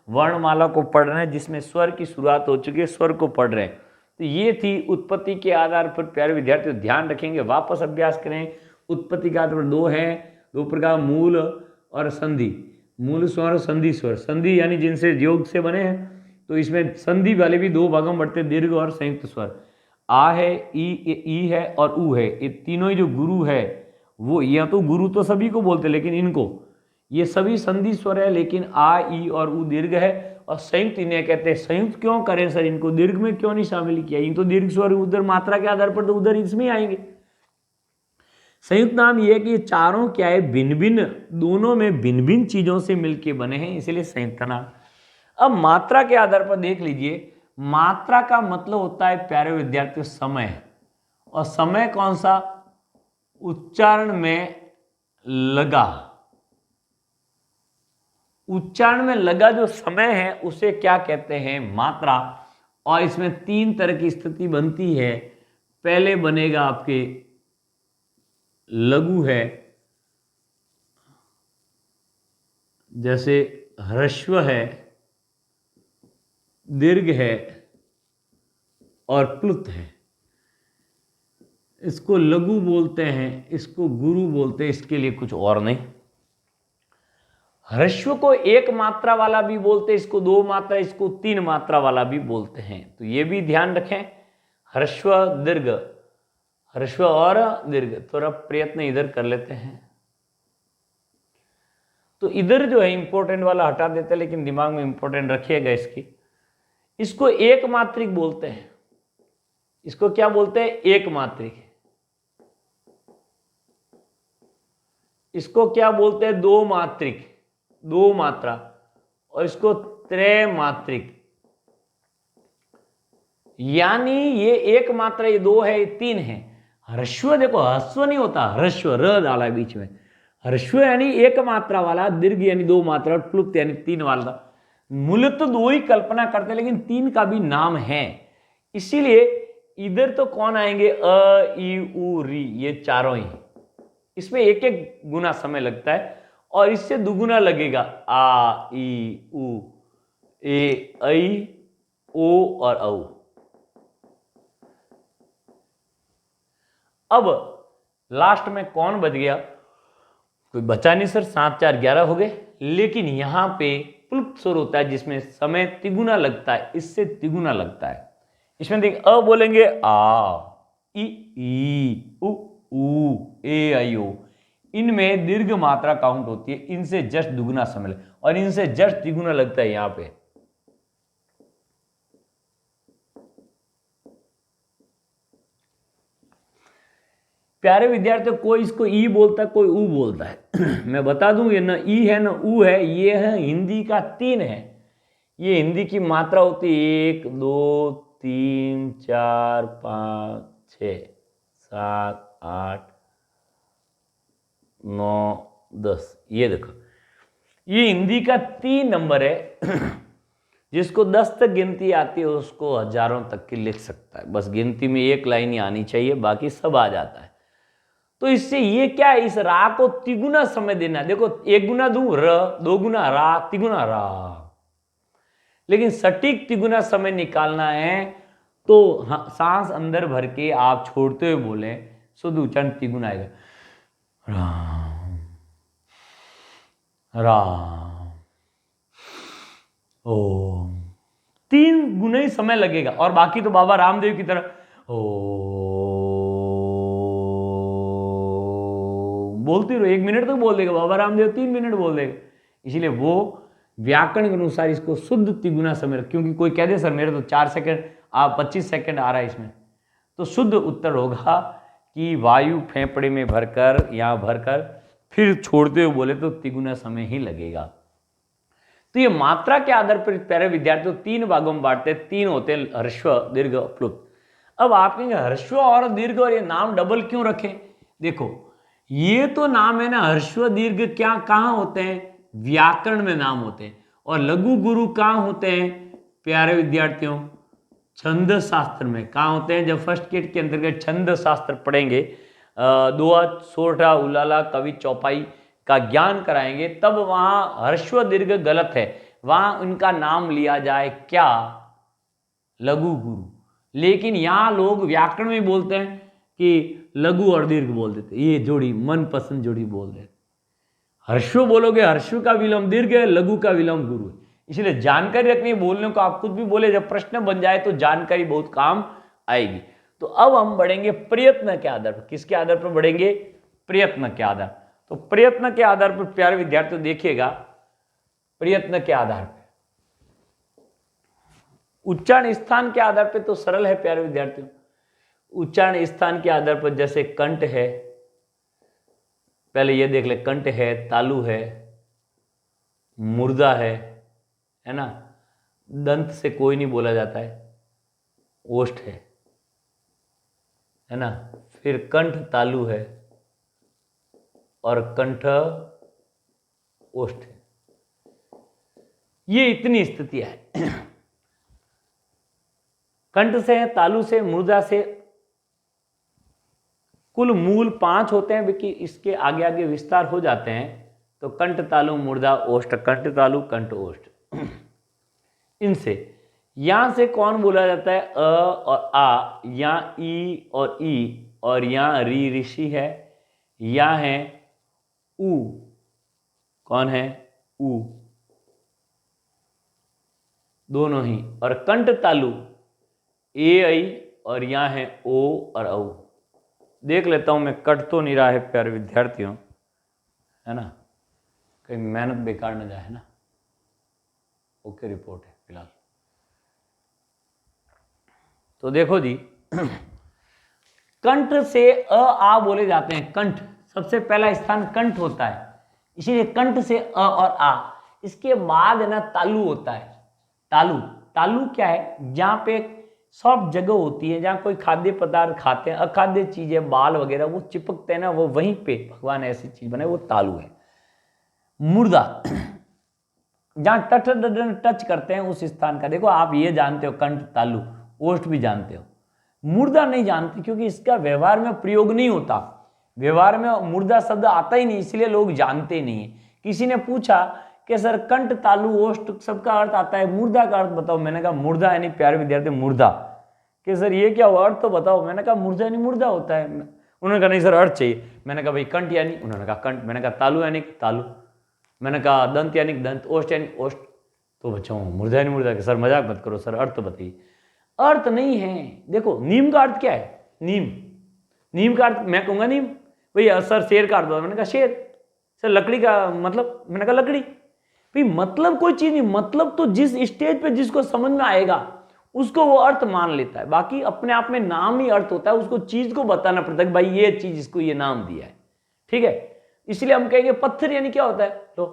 वर्णमाला को पढ़ रहे हैं, जिसमें स्वर की शुरुआत हो चुकी है, स्वर को पढ़ रहे हैं। तो ये थी उत्पत्ति के आधार पर। प्यारे विद्यार्थी ध्यान रखेंगे, वापस अभ्यास करें। उत्पत्ति के आधार पर दो है, दो प्रकार, मूल और संधि। मूल स्वर और संधि स्वर। संधि यानी जिनसे योग से बने हैं, तो इसमें संधि वाले भी दो भागों में बढ़ते, दीर्घ और संयुक्त स्वर। आ है, ई है और उ है, ये तीनों ही जो गुरु है वो, या तो गुरु तो सभी को बोलते, लेकिन इनको, ये सभी संधि स्वर है, लेकिन आ, ई और उ दीर्घ है। और संयुक्त इन्हें कहते हैं। संयुक्त क्यों करें सर, इनको दीर्घ में क्यों नहीं शामिल किया? ये तो दीर्घ स्वर उधर मात्रा के आधार पर तो उधर इसमें आएंगे। संयुक्त नाम ये है कि ये चारों क्या है, भिन्न भिन्न, दोनों में भिन्न भिन्न चीजों से मिलके बने हैं, इसलिए संयुक्त नाम। अब मात्रा के आधार पर देख लीजिए, मात्रा का मतलब होता है प्यारे विद्यार्थियों समय। और समय कौन सा? उच्चारण में लगा, उच्चारण में लगा जो समय है उसे क्या कहते हैं? मात्रा। और इसमें 3 तरह की स्थिति बनती है। पहले बनेगा आपके लघु है, जैसे ह्रस्व है, दीर्घ है और प्लुत है। इसको लघु बोलते हैं, इसको गुरु बोलते हैं, इसके लिए कुछ और नहीं। ह्रस्व को एक मात्रा वाला भी बोलते हैं, इसको दो मात्रा, इसको तीन मात्रा वाला भी बोलते हैं, तो ये भी ध्यान रखें। ह्रस्व दीर्घ, ह्रस्व और दीर्घ। थोड़ा प्रयत्न इधर कर लेते हैं, तो इधर जो है इंपॉर्टेंट वाला हटा देते हैं, लेकिन दिमाग में इंपॉर्टेंट रखिएगा इसकी। इसको एक मात्रिक बोलते हैं, इसको क्या बोलते हैं? एक मात्रिक। इसको क्या बोलते हैं? दो मात्रिक, दो मात्रा। और इसको त्रैमात्रिक, यानी ये एक मात्रा, ये दो है, ये तीन है। ह्रस्व देखो, ह्रस्व नहीं होता, ह्रस्व र डाला बीच में। ह्रस्व यानी एक मात्रा वाला, दीर्घ यानी दो मात्रा, प्लुत यानी तीन वाला। मूल तो दो ही कल्पना करते हैं, लेकिन तीन का भी नाम है। इसीलिए इधर तो कौन आएंगे? अ, ई, उ, री, ये चारों ही। इसमें एक एक गुना समय लगता है, और इससे दुगुना लगेगा। आ, ई, उ, ए, ऐ, ओ और औ। अब लास्ट में कौन बच गया? कोई बचा नहीं सर, 7 4 11 हो गए। लेकिन यहां पे प्लुप्त स्वर होता है जिसमें समय तिगुना लगता है, इससे तिगुना लगता है। इसमें देख, अ बोलेंगे आ, ई, उ, ए, ऐ, ओ। इनमें दीर्घ मात्रा काउंट होती है, इनसे जस्ट दुगुना समय लगता है, और इनसे जस्ट तिगुना लगता है यहां पे। प्यारे विद्यार्थियों, कोई इसको ई बोलता है, कोई ऊ बोलता है। मैं बता दूं, ये न ई है न ऊ है, ये है हिंदी का 3 है। ये हिंदी की मात्रा होती है 1 2 3 4 5 6 7 8 9 10। ये देखो, ये हिंदी का 3 नंबर है। जिसको 10 तक गिनती आती है उसको हजारों तक की लिख सकता है। बस गिनती में एक लाइन ही आनी चाहिए, बाकी सब आ जाता है। तो इससे ये क्या है? इस रा को तिगुना समय देना। देखो, एक गुना दू र, दो गुना रा, तिगुना रा। लेकिन सटीक तिगुना समय निकालना है तो सांस अंदर भर के आप छोड़ते हुए बोले, शुद्ध उच्चारण तिगुना आएगा। राम, राम, ओम। 3 गुना ही समय लगेगा, और बाकी तो बाबा रामदेव की तरह ओ बोलती रहो। 1 मिनट तक बोल देगा बाबा रामदेव, 3 मिनट बोल देगा। इसीलिए वो व्याकरण के अनुसार इसको शुद्ध तिगुना समय, क्योंकि कोई कह दे सर मेरे तो 4 सेकंड, आप 25 सेकंड आ रहा है इसमें, तो शुद्ध उत्तर होगा कि वायु फेफड़े में भरकर, यहां भरकर फिर छोड़ते हुए बोले तो तिगुना समय ही लगेगा। तो ये मात्रा के आधार पर प्यारे विद्यार्थियों 3 भागों में बांटते हैं। 3 होते हैं, ह्रस्व, दीर्घ, प्लुत। अब आप कहेंगे ह्रस्व और दीर्घ और ये नाम डबल क्यों रखे? देखो, ये तो नाम है ना, ह्रस्व दीर्घ क्या कहां होते हैं? व्याकरण में नाम होते हैं। और लघु गुरु कहां होते हैं प्यारे विद्यार्थियों? छंद शास्त्र में। कहां होते हैं? जब फर्स्ट किट के अंतर्गत छंद शास्त्र पढ़ेंगे, दोहा, सोरठा, उलाला, कवि, चौपाई का ज्ञान कराएंगे, तब वहां ह्रस्व दीर्घ गलत है, वहां उनका नाम लिया जाए क्या? लघु गुरु। लेकिन यहां लोग व्याकरण में बोलते हैं कि लघु और दीर्घ बोल देते, ये जोड़ी मनपसंद जोड़ी बोल देते। ह्रस्व बोलोगे, ह्रस्व का विलोम दीर्घ है, लघु का विलोम गुरु है। इसलिए जानकारी रखनी है। बोलने को आप खुद भी बोले, जब प्रश्न बन जाए तो जानकारी बहुत काम आएगी। तो अब हम बढ़ेंगे प्रयत्न के आधार पर। किसके आधार पर बढ़ेंगे? प्रयत्न के आधार। तो प्रयत्न के आधार पर प्यारे विद्यार्थियों देखिएगा, प्रयत्न के आधार पर उच्चारण स्थान के आधार पर तो सरल है प्यारे विद्यार्थियों। उच्चारण स्थान के आधार पर जैसे कंठ है, पहले ये देख ले, कंठ है, तालु है, मुर्दा है ना। दंत से कोई नहीं बोला जाता है, ओष्ठ है ना। फिर कंठ तालु है और कंठ ओष्ठ है। ये इतनी स्थितियां है। कंठ से, तालु से, मुर्दा से कुल मूल 5 होते हैं, क्योंकि इसके आगे आगे विस्तार हो जाते हैं। तो कंठ, तालु, मुर्दा, ओष्ठ, कंठ तालु, कंठ ओष्ठ। इनसे यहां से कौन बोला जाता है? अ और आ, या ई और ई और यहाँ री ऋषि है, यहाँ है ऊ, कौन है ऊ, दोनों ही। और कंठ तालु ए आई और यहाँ है ओ और औ। देख लेता हूं मैं, कट तो नहीं रहा है प्यारे विद्यार्थियों, है ना, कहीं मेहनत बेकार न जाए ना। ओके रिपोर्ट है फिलहाल। तो देखो जी कंठ से अ आ बोले जाते हैं। कंठ सबसे पहला स्थान कंठ होता है, इसीलिए कंठ से अ और आ। इसके बाद है ना तालु होता है। तालु, तालु क्या है, जहां पे सॉफ्ट जगह होती है, जहां कोई खाद्य पदार्थ खाते हैं, अखाद्य चीजें बाल वगैरह वो चिपकते हैं ना, वो वहीं पे भगवान ऐसी चीज बनाए, वो तालु है। मुर्दा, जहां टच करते हैं उस स्थान का। देखो आप ये जानते हो कंठ तालु, ओष्ठ भी जानते हो, मुर्दा नहीं जानते क्योंकि इसका व्यवहार में प्रयोग नहीं होता। व्यवहार में मुर्दा शब्द आता ही नहीं, इसलिए लोग जानते नहीं है। किसी ने पूछा कि सर कंठ तालु ओष्ठ सबका अर्थ आता है, मुर्दा का अर्थ बताओ। मैंने कहा मुर्दा यानी प्यारे विद्यार्थी मुर्दा। कि सर ये क्या हुआ, अर्थ तो बताओ। मैंने कहा मुर्दा यानी मुर्दा होता है। उन्होंने कहा नहीं सर अर्थ चाहिए। मैंने कहा भाई कंठ यानी, उन्होंने कहा कंठ। मैंने कहा तालु यानी तालु। मैंने कहा दंत यानी दंत, ओष्ठ यानी ओष्ठ। तो बच्चों मुर्दा यानी मुर्दा। सर मजाक मत करो सर, अर्थ तो बताइए। अर्थ नहीं है। देखो नीम का अर्थ क्या है, नीम, नीम का अर्थ मैं कहूंगा नीम। भैया सर शेर का अर्थ बताओ। मैंने कहा शेर। सर लकड़ी का मतलब, मैंने कहा लकड़ी। भाई मतलब कोई चीज नहीं, मतलब तो जिस स्टेज पे जिसको समझ में आएगा उसको वो अर्थ मान लेता है। बाकी अपने आप में नाम ही अर्थ होता है, उसको चीज को बताना पड़ता है कि भाई ये चीज इसको ये नाम दिया है, ठीक है। इसलिए हम कहेंगे पत्थर यानी क्या होता है, तो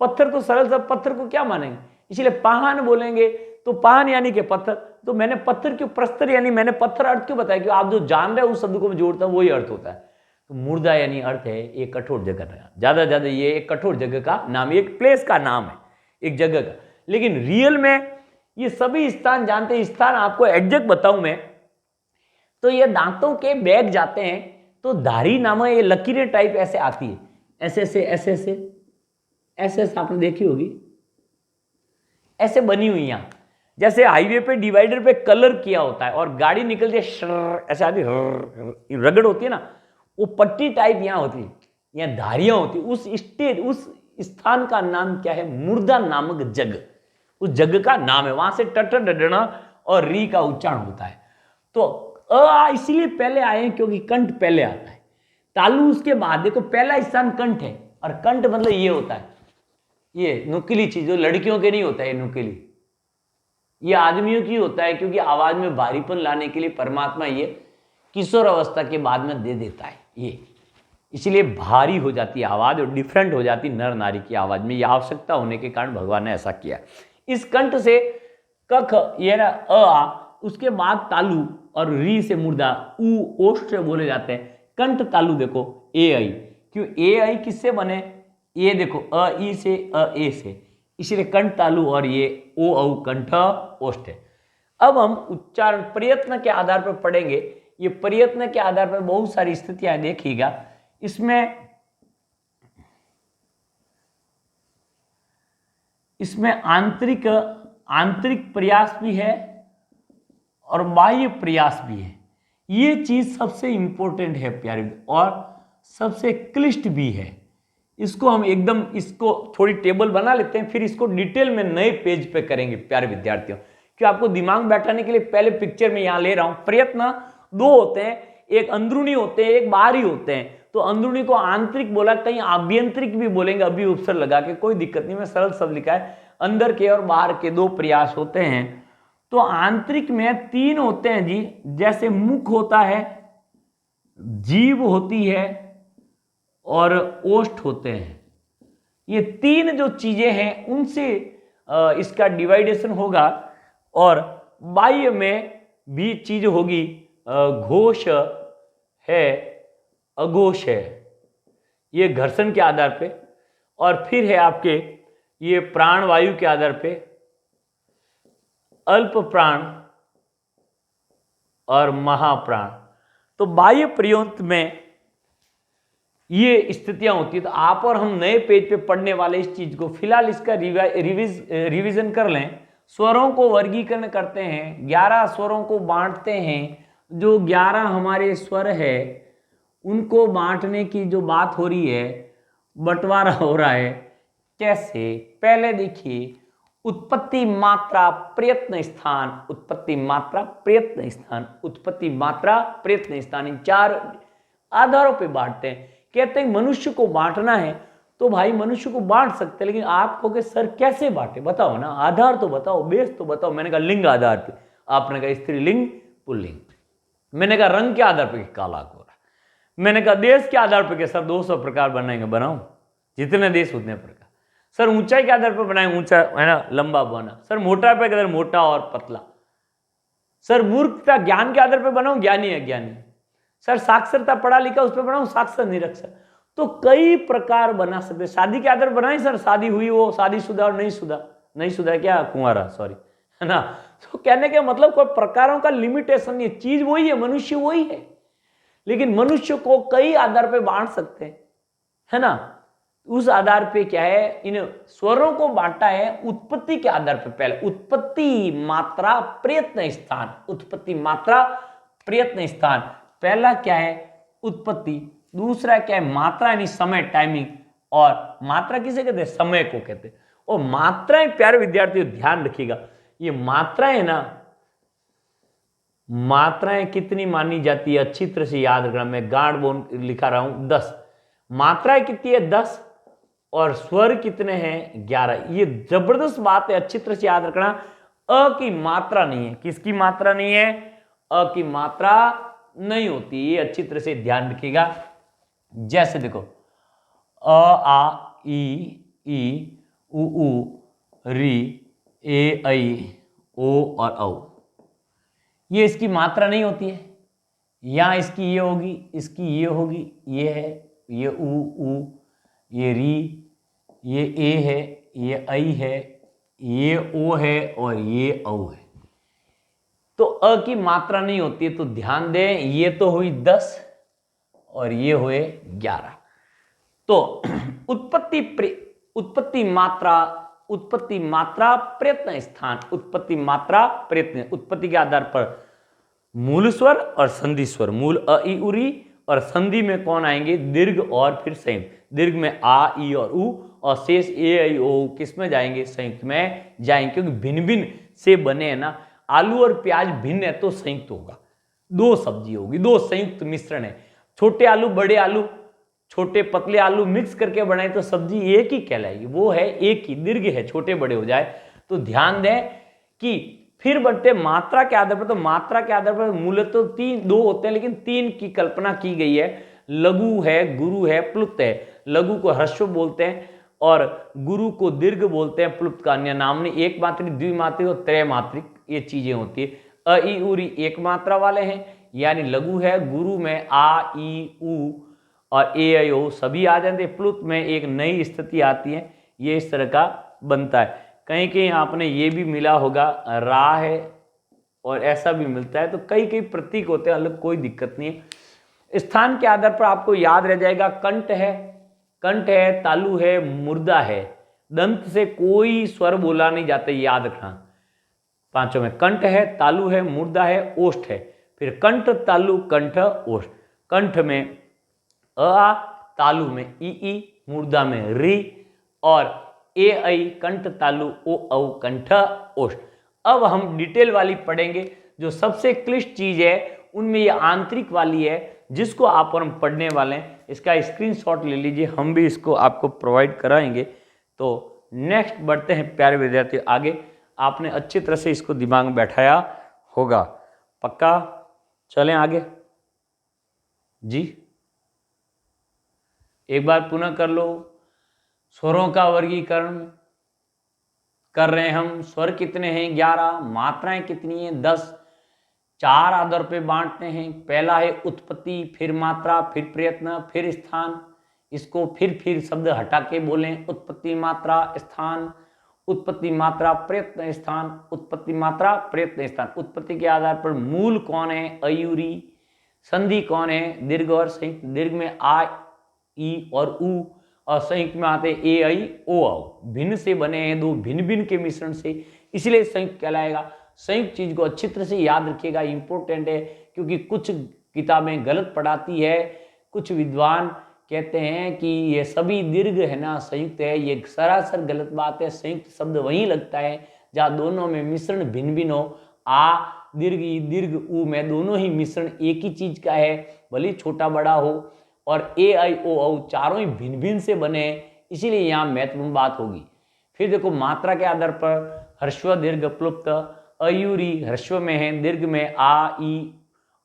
पत्थर तो सरल सा, पत्थर को क्या मानेंगे, इसलिए पाहन बोलेंगे तो पाहन यानी कि पत्थर। तो मैंने पत्थर क्यों, प्रस्तर यानी मैंने पत्थर अर्थ क्यों बताया, क्योंकि आप जो जान रहे हैं उस शब्द को मैं जोड़ता हूं वही अर्थ होता है। तो मुर्दा यानी अर्थ है एक कठोर जगह का, ज्यादा ये एक कठोर जगह का नाम, एक प्लेस का नाम है, एक जगह का। लेकिन रियल में ये सभी स्थान जानते हैं। स्थान आपको एग्जैक्ट बताऊं मैं, तो ये दांतों के बैग जाते हैं तो धारी नामक ये लकीरें टाइप ऐसे आती है, ऐसे आपने देखी होगी, ऐसे बनी हुई। यहां जैसे हाईवे पे डिवाइडर पे कलर किया होता है और गाड़ी निकलती है ऐसे आती है, रगड़ होती है ना, वो पट्टी टाइप यहां होती है, यहां धारियां होती है। उस स्टेज, उस स्थान का नाम क्या है, मुर्दा नामक जगह, उस जगह का नाम है। वहां से टट डडना और री का उच्चारण होता है। तो अ इसलिए पहले आए हैं क्योंकि कंठ पहले आता है, तालु उसके बाद। देखो पहला स्थान कंठ है, और कंठ मतलब ये होता है, ये नुकीली चीज, जो लड़कियों के नहीं होता है, ये नुकीली, ये आदमियों की होता है, क्योंकि आवाज में भारीपन लाने के लिए परमात्मा ये किशोर अवस्था के बाद में दे देता है ये, इसलिए भारी हो जाती है आवाज और डिफरेंट हो जाती नर नारी की आवाज में। यह आवश्यकता होने के कारण भगवान ने ऐसा किया। इस कंठ से कख ये ना अ आ, उसके बाद तालु और री से मुर्दा, ऊ ओष्ठ से बोले जाते हैं। कंठ तालु देखो ए आई, क्यों ए आई किससे बने, ये देखो अ ई से अ ए से, इसलिए कंठ तालु और ये ओ औ कंठ ओष्ठ है। अब हम उच्चारण प्रयत्न के आधार पर पढ़ेंगे। ये प्रयत्न के आधार पर बहुत सारी स्थितियां देखिएगा। इसमें आंतरिक प्रयास भी है और बाह्य प्रयास भी है। ये चीज सबसे इंपॉर्टेंट है प्यारे, और सबसे क्लिष्ट भी है। इसको हम एकदम, इसको थोड़ी टेबल बना लेते हैं, फिर इसको डिटेल में नए पेज पे करेंगे प्यारे विद्यार्थियों, क्योंकि आपको दिमाग में बैठाने के लिए पहले पिक्चर में यहां ले रहा हूं। प्रयत्न दो होते हैं, एक अंदरूनी होते हैं, एक बाहरी होते हैं। तो अंदरूनी को आंतरिक बोला, कहीं आभ्यंतरिक भी बोलेंगे, अभी उपसर लगा के, कोई दिक्कत नहीं, मैं सरल शब्द लिखा है। अंदर के और बाहर के दो प्रयास होते हैं। तो आंतरिक में तीन होते हैं जी, जैसे मुख होता है, जीभ होती है और ओष्ठ होते हैं। ये तीन जो चीजें हैं उनसे इसका डिवाइडेशन होगा। और बाह्य में भी चीज होगी, घोष है, अघोष है, ये घर्षण के आधार पे। और फिर है आपके ये प्राण वायु के आधार पे, अल्प प्राण और महाप्राण। तो बाह्य प्रयोंत में ये स्थितियां होती है। तो आप और हम नए पेज पे पढ़ने वाले इस चीज को, फिलहाल इसका रिवीजन कर लें। स्वरों को वर्गीकरण करते हैं, 11 स्वरों को बांटते हैं, जो 11 हमारे स्वर है उनको बांटने की जो बात हो रही है, बंटवारा हो रहा है, कैसे? पहले देखिए, उत्पत्ति मात्रा प्रयत्न स्थान, उत्पत्ति मात्रा प्रयत्न स्थान, उत्पत्ति मात्रा प्रयत्न स्थान, इन 4 आधारों पे बांटते हैं। कहते हैं मनुष्य को बांटना है तो भाई मनुष्य को बांट सकते हैं, लेकिन आप कहोगे सर कैसे बांटे, बताओ ना, आधार तो बताओ, बेस तो बताओ। मैंने कहा लिंग आधार पे, आपने कहा स्त्रीलिंग पुल्लिंग। मैंने कहा रंग के आधार पे, काला गोरा। मैंने कहा देश के आधार पे, सर 200 प्रकार बनाएंगे, बनाओ, जितने देश उतने प्रकार। सर ऊंचाई के आधार पर बनाएंगे, ऊंचा है ना, लंबा बना। सर मोटा पे के आधार, मोटा और पतला। सर मूर्खता ज्ञान के आधार पर बनाओ, ज्ञानी है ज्ञानी। सर साक्षरता पढ़ा लिखा उस पर बनाओ, साक्षर निरक्षर। तो कई प्रकार बना सकते। शादी के आधार बनाए सर, शादी हुई वो शादीशुदा और नहीं शुदा क्या, कुंवारा, सॉरी, है ना। तो कहने के मतलब कोई प्रकारों का लिमिटेशन नहीं है, चीज वही है, मनुष्य वही है, लेकिन मनुष्य को कई आधार पे बांट सकते हैं, है ना। उस आधार पे क्या है, इन स्वरों को बांटा है उत्पत्ति के आधार पे। पहले उत्पत्ति मात्रा प्रयत्न स्थान, उत्पत्ति मात्रा प्रयत्न स्थान, पहला क्या है उत्पत्ति, दूसरा क्या है मात्रा यानी समय, टाइमिंग। और मात्रा किसे कहते हैं, समय को कहते हैं। और मात्राएं, प्यारे विद्यार्थियों ध्यान रखिएगा, ये मात्राएं ना, मात्राएं कितनी मानी जाती है अच्छी तरह से याद रखना। मैं गांड बोन लिखा रहा हूं 10, मात्राएं कितनी है 10, और स्वर कितने हैं 11। ये जबरदस्त बात है, अच्छी तरह से याद रखना। अ की मात्रा नहीं है, किसकी मात्रा नहीं है, अ की मात्रा नहीं होती, ये अच्छी तरह से ध्यान रखिएगा। जैसे देखो अ आ ई उ री ए ऐ ओ और औ, ये इसकी मात्रा नहीं होती है। यहां इसकी ये होगी, इसकी ये होगी, ये है, ये उ, ये री, ये ए है, ये ऐ है, ये ओ है और ये औ है। तो अ की मात्रा नहीं होती है, तो ध्यान दें, ये तो हुई 10 और ये हुए 11। तो उत्पत्ति मात्रा प्रयत्न स्थान, उत्पत्ति मात्रा प्रयत्न, उत्पत्ति के आधार पर मूल स्वर और संधि स्वर, मूल अ ई उ री, और संधि में कौन आएंगे, दीर्घ और फिर संयुक्त। दीर्घ में आ ई और उ, और शेष ए ऐ ओ किस में जाएंगे, संयुक्त में जाएंगे, क्योंकि भिन्न भिन्न से बने हैं ना। आलू और प्याज भिन्न है तो संयुक्त होगा, 2 सब्जी होगी, 2 संयुक्त मिश्रण है। छोटे आलू बड़े आलू, छोटे पतले आलू मिक्स करके बनाए तो सब्जी एक ही कहलाएगी, वो है एक ही, दीर्घ है, छोटे बड़े हो जाए। तो ध्यान दें कि फिर बढ़ते मात्रा के आधार पर, तो मात्रा के आधार पर मूलतः तो 2 होते हैं, लेकिन 3 की कल्पना की गई है। लघु है, गुरु है, प्लुत है। लघु को ह्रस्व बोलते हैं और गुरु को दीर्घ बोलते हैं। प्लुत का अन्य नाम नहीं, एक मात्रिक, द्विमात्रिक और त्रैमात्रिक ये चीजें होती है। अ ई उ री एक मात्रा वाले हैं, यानी लघु है। गुरु में आ ई उ और ए ऐ ओ सभी आ जाते हैं। प्लुत में एक नई स्थिति आती है, ये इस तरह का बनता है। कहीं कहीं आपने ये भी मिला होगा, रा है और ऐसा भी मिलता है। तो कई कई प्रतीक होते हैं अलग, कोई दिक्कत नहीं है। स्थान के आधार पर आपको याद रह जाएगा, कंठ है, तालु है, मुर्दा है। दंत से कोई स्वर बोला नहीं जाता, याद रखना। 5 में कंठ है, तालु है, मुर्दा है, ओष्ठ है। फिर कंठ, तालु, कंठ, ओष्ठ। कंठ में अ, तालु में ई, मुर्दा में री, और ए ऐ कंठ तालु ओ औ कंठ ओष्ठ। अब हम डिटेल वाली पढ़ेंगे, जो सबसे क्लिष्ट चीज है उनमें ये आंतरिक वाली है, जिसको आप और हम पढ़ने वाले हैं। इसका स्क्रीनशॉट ले लीजिए, हम भी इसको आपको प्रोवाइड कराएंगे। तो नेक्स्ट बढ़ते हैं प्यारे विद्यार्थी आगे। आपने अच्छी तरह से इसको दिमाग में बैठाया होगा, पक्का? चलें आगे जी, एक बार पुनः कर लो। स्वरों का वर्गीकरण कर रहे हैं हम। स्वर कितने हैं 11, मात्राएं कितनी हैं 10, 4 आधार पे बांटते हैं। पहला है उत्पत्ति, फिर मात्रा, फिर प्रयत्न, फिर स्थान। इसको फिर शब्द हटा के बोलें, उत्पत्ति मात्रा स्थान, उत्पत्ति मात्रा प्रयत्न स्थान, उत्पत्ति मात्रा प्रयत्न स्थान। उत्पत्ति के आधार पर मूल कौन है, अयूरी। संधि कौन है, दीर्घ और संयुक्त। दीर्घ में आ ई और उ, और संयुक्त में आते ए ऐ ओ औ। भिन्न से बने हैं, 2 भिन्न भिन्न के मिश्रण से, इसलिए संयुक्त कहलाएगा। संयुक्त चीज को अच्छी तरह से याद रखिएगा, इंपॉर्टेंट है। क्योंकि कुछ किताबें गलत पढ़ाती है, कुछ विद्वान कहते हैं कि ये सभी दीर्घ है ना संयुक्त है। ये सरासर गलत बात है। संयुक्त शब्द वहीं लगता है जहाँ दोनों में मिश्रण भिन्न भिन्न हो। आ दीर्घ ई दीर्घ उ में दोनों ही मिश्रण एक ही चीज का है, भले छोटा बड़ा हो। और ए आई ओ औ चारों ही भिन्न भिन्न से बने, इसीलिए यहाँ महत्वपूर्ण बात होगी। फिर देखो मात्रा के आधार पर ह्रस्व दीर्घ प्लुप्त, अयूरी ह्रस्व में है, दीर्घ में आ ई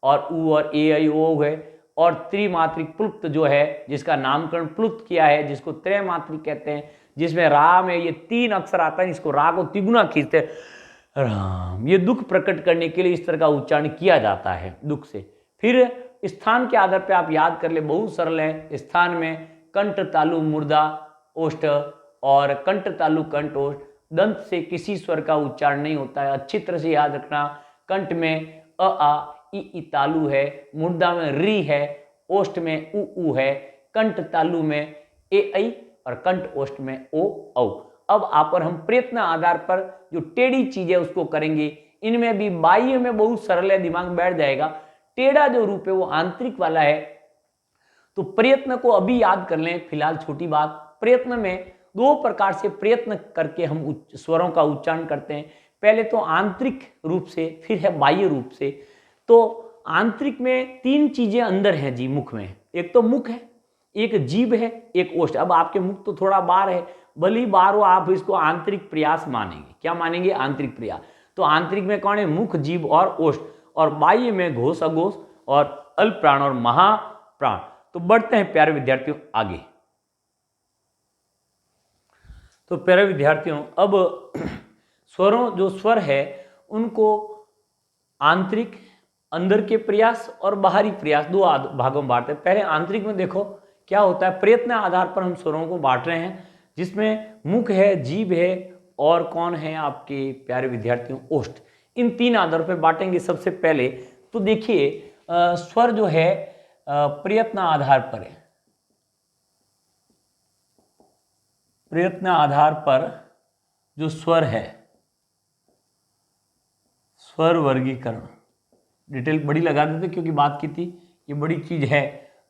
और उ और ए आई ओ है। और त्रिमात्रिक प्लुप्त जो है जिसका नामकरण प्लुप्त किया है, जिसको त्रैमात्रिक कहते हैं, जिसमें रा में ये 3 अक्षर आता है, इसको रा को तिगुना खींचते हैं, राम। ये दुख प्रकट करने के लिए इस तरह का उच्चारण किया जाता है दुख से। फिर स्थान के आधार पर आप याद कर ले, बहुत सरल है। स्थान में कंठ तालु मूर्धा ओष्ठ और कंठ तालु कंठ ओष्ठ, दंत से किसी स्वर का उच्चारण नहीं होता है, अच्छी तरह से याद रखना। कंठ में अ आ ई तालु है, मूर्धा में री है, ओष्ठ में उ है, कंठ तालु में ए ऐ और कंठ ओष्ठ में ओ औ। अब आप और हम प्रयत्न आधार पर जो टेढ़ी चीज है उसको करेंगे। इनमें भी बाह्य में बहुत सरल है, दिमाग में बैठ जाएगा। टेढ़ा जो रूप है वो आंतरिक वाला है। तो प्रयत्न को अभी याद कर लें, फिलहाल छोटी बात। प्रयत्न में 2 प्रकार से प्रयत्न करके हम स्वरों का उच्चारण करते हैं। पहले तो आंतरिक रूप से, फिर है बाह्य रूप से। तो आंतरिक में 3 चीजें अंदर हैं जी मुख में। एक तो मुख है, एक जीभ है, एक ओष्ठ। अब आपके मुख तो थोड़ा बाहर है, भली बाहर हो, आप इसको आंतरिक प्रयास मानेंगे। क्या मानेंगे? आंतरिक प्रयास। तो आंतरिक में कौन है? मुख, जीभ और ओष्ठ। और बाह्य में घोष, अघोष और अल्प प्राण और महाप्राण। तो बढ़ते हैं प्यारे विद्यार्थियों आगे। तो प्यारे विद्यार्थियों, अब स्वरों जो स्वर है उनको आंतरिक, अंदर के प्रयास और बाहरी प्रयास 2 भागों में बांटते हैं। पहले आंतरिक में देखो क्या होता है। प्रयत्न आधार पर हम स्वरों को बांट रहे हैं, जिसमें मुख है, जीभ है और कौन है आपके प्यारे विद्यार्थियों? ओष्ठ। इन 3 आधार पर बांटेंगे। सबसे पहले तो देखिए स्वर जो है प्रयत्न आधार पर है। प्रयत्न आधार पर जो स्वर है, स्वर वर्गीकरण, डिटेल बड़ी लगा देते क्योंकि बात की थी, ये बड़ी चीज है।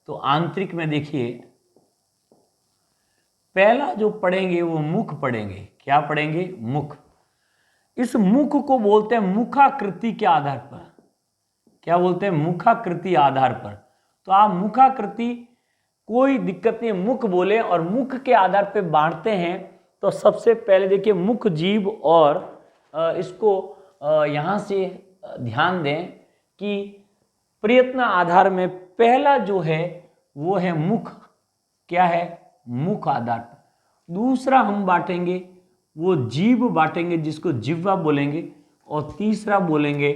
तो आंतरिक में देखिए पहला जो पढ़ेंगे वो मुख पढ़ेंगे। क्या पढ़ेंगे? मुख। इस मुख को बोलते हैं मुखाकृति के आधार पर। क्या बोलते हैं? मुखाकृति आधार पर। तो आप मुखाकृति, कोई दिक्कत नहीं, मुख बोले और मुख के आधार पर बांटते हैं। तो सबसे पहले देखिए मुख, जीभ और इसको यहां से ध्यान दें कि प्रयत्न आधार में पहला जो है वो है मुख। क्या है? मुख आधार पर। दूसरा हम बांटेंगे वो जीभ बांटेंगे, जिसको जिह्वा बोलेंगे। और तीसरा बोलेंगे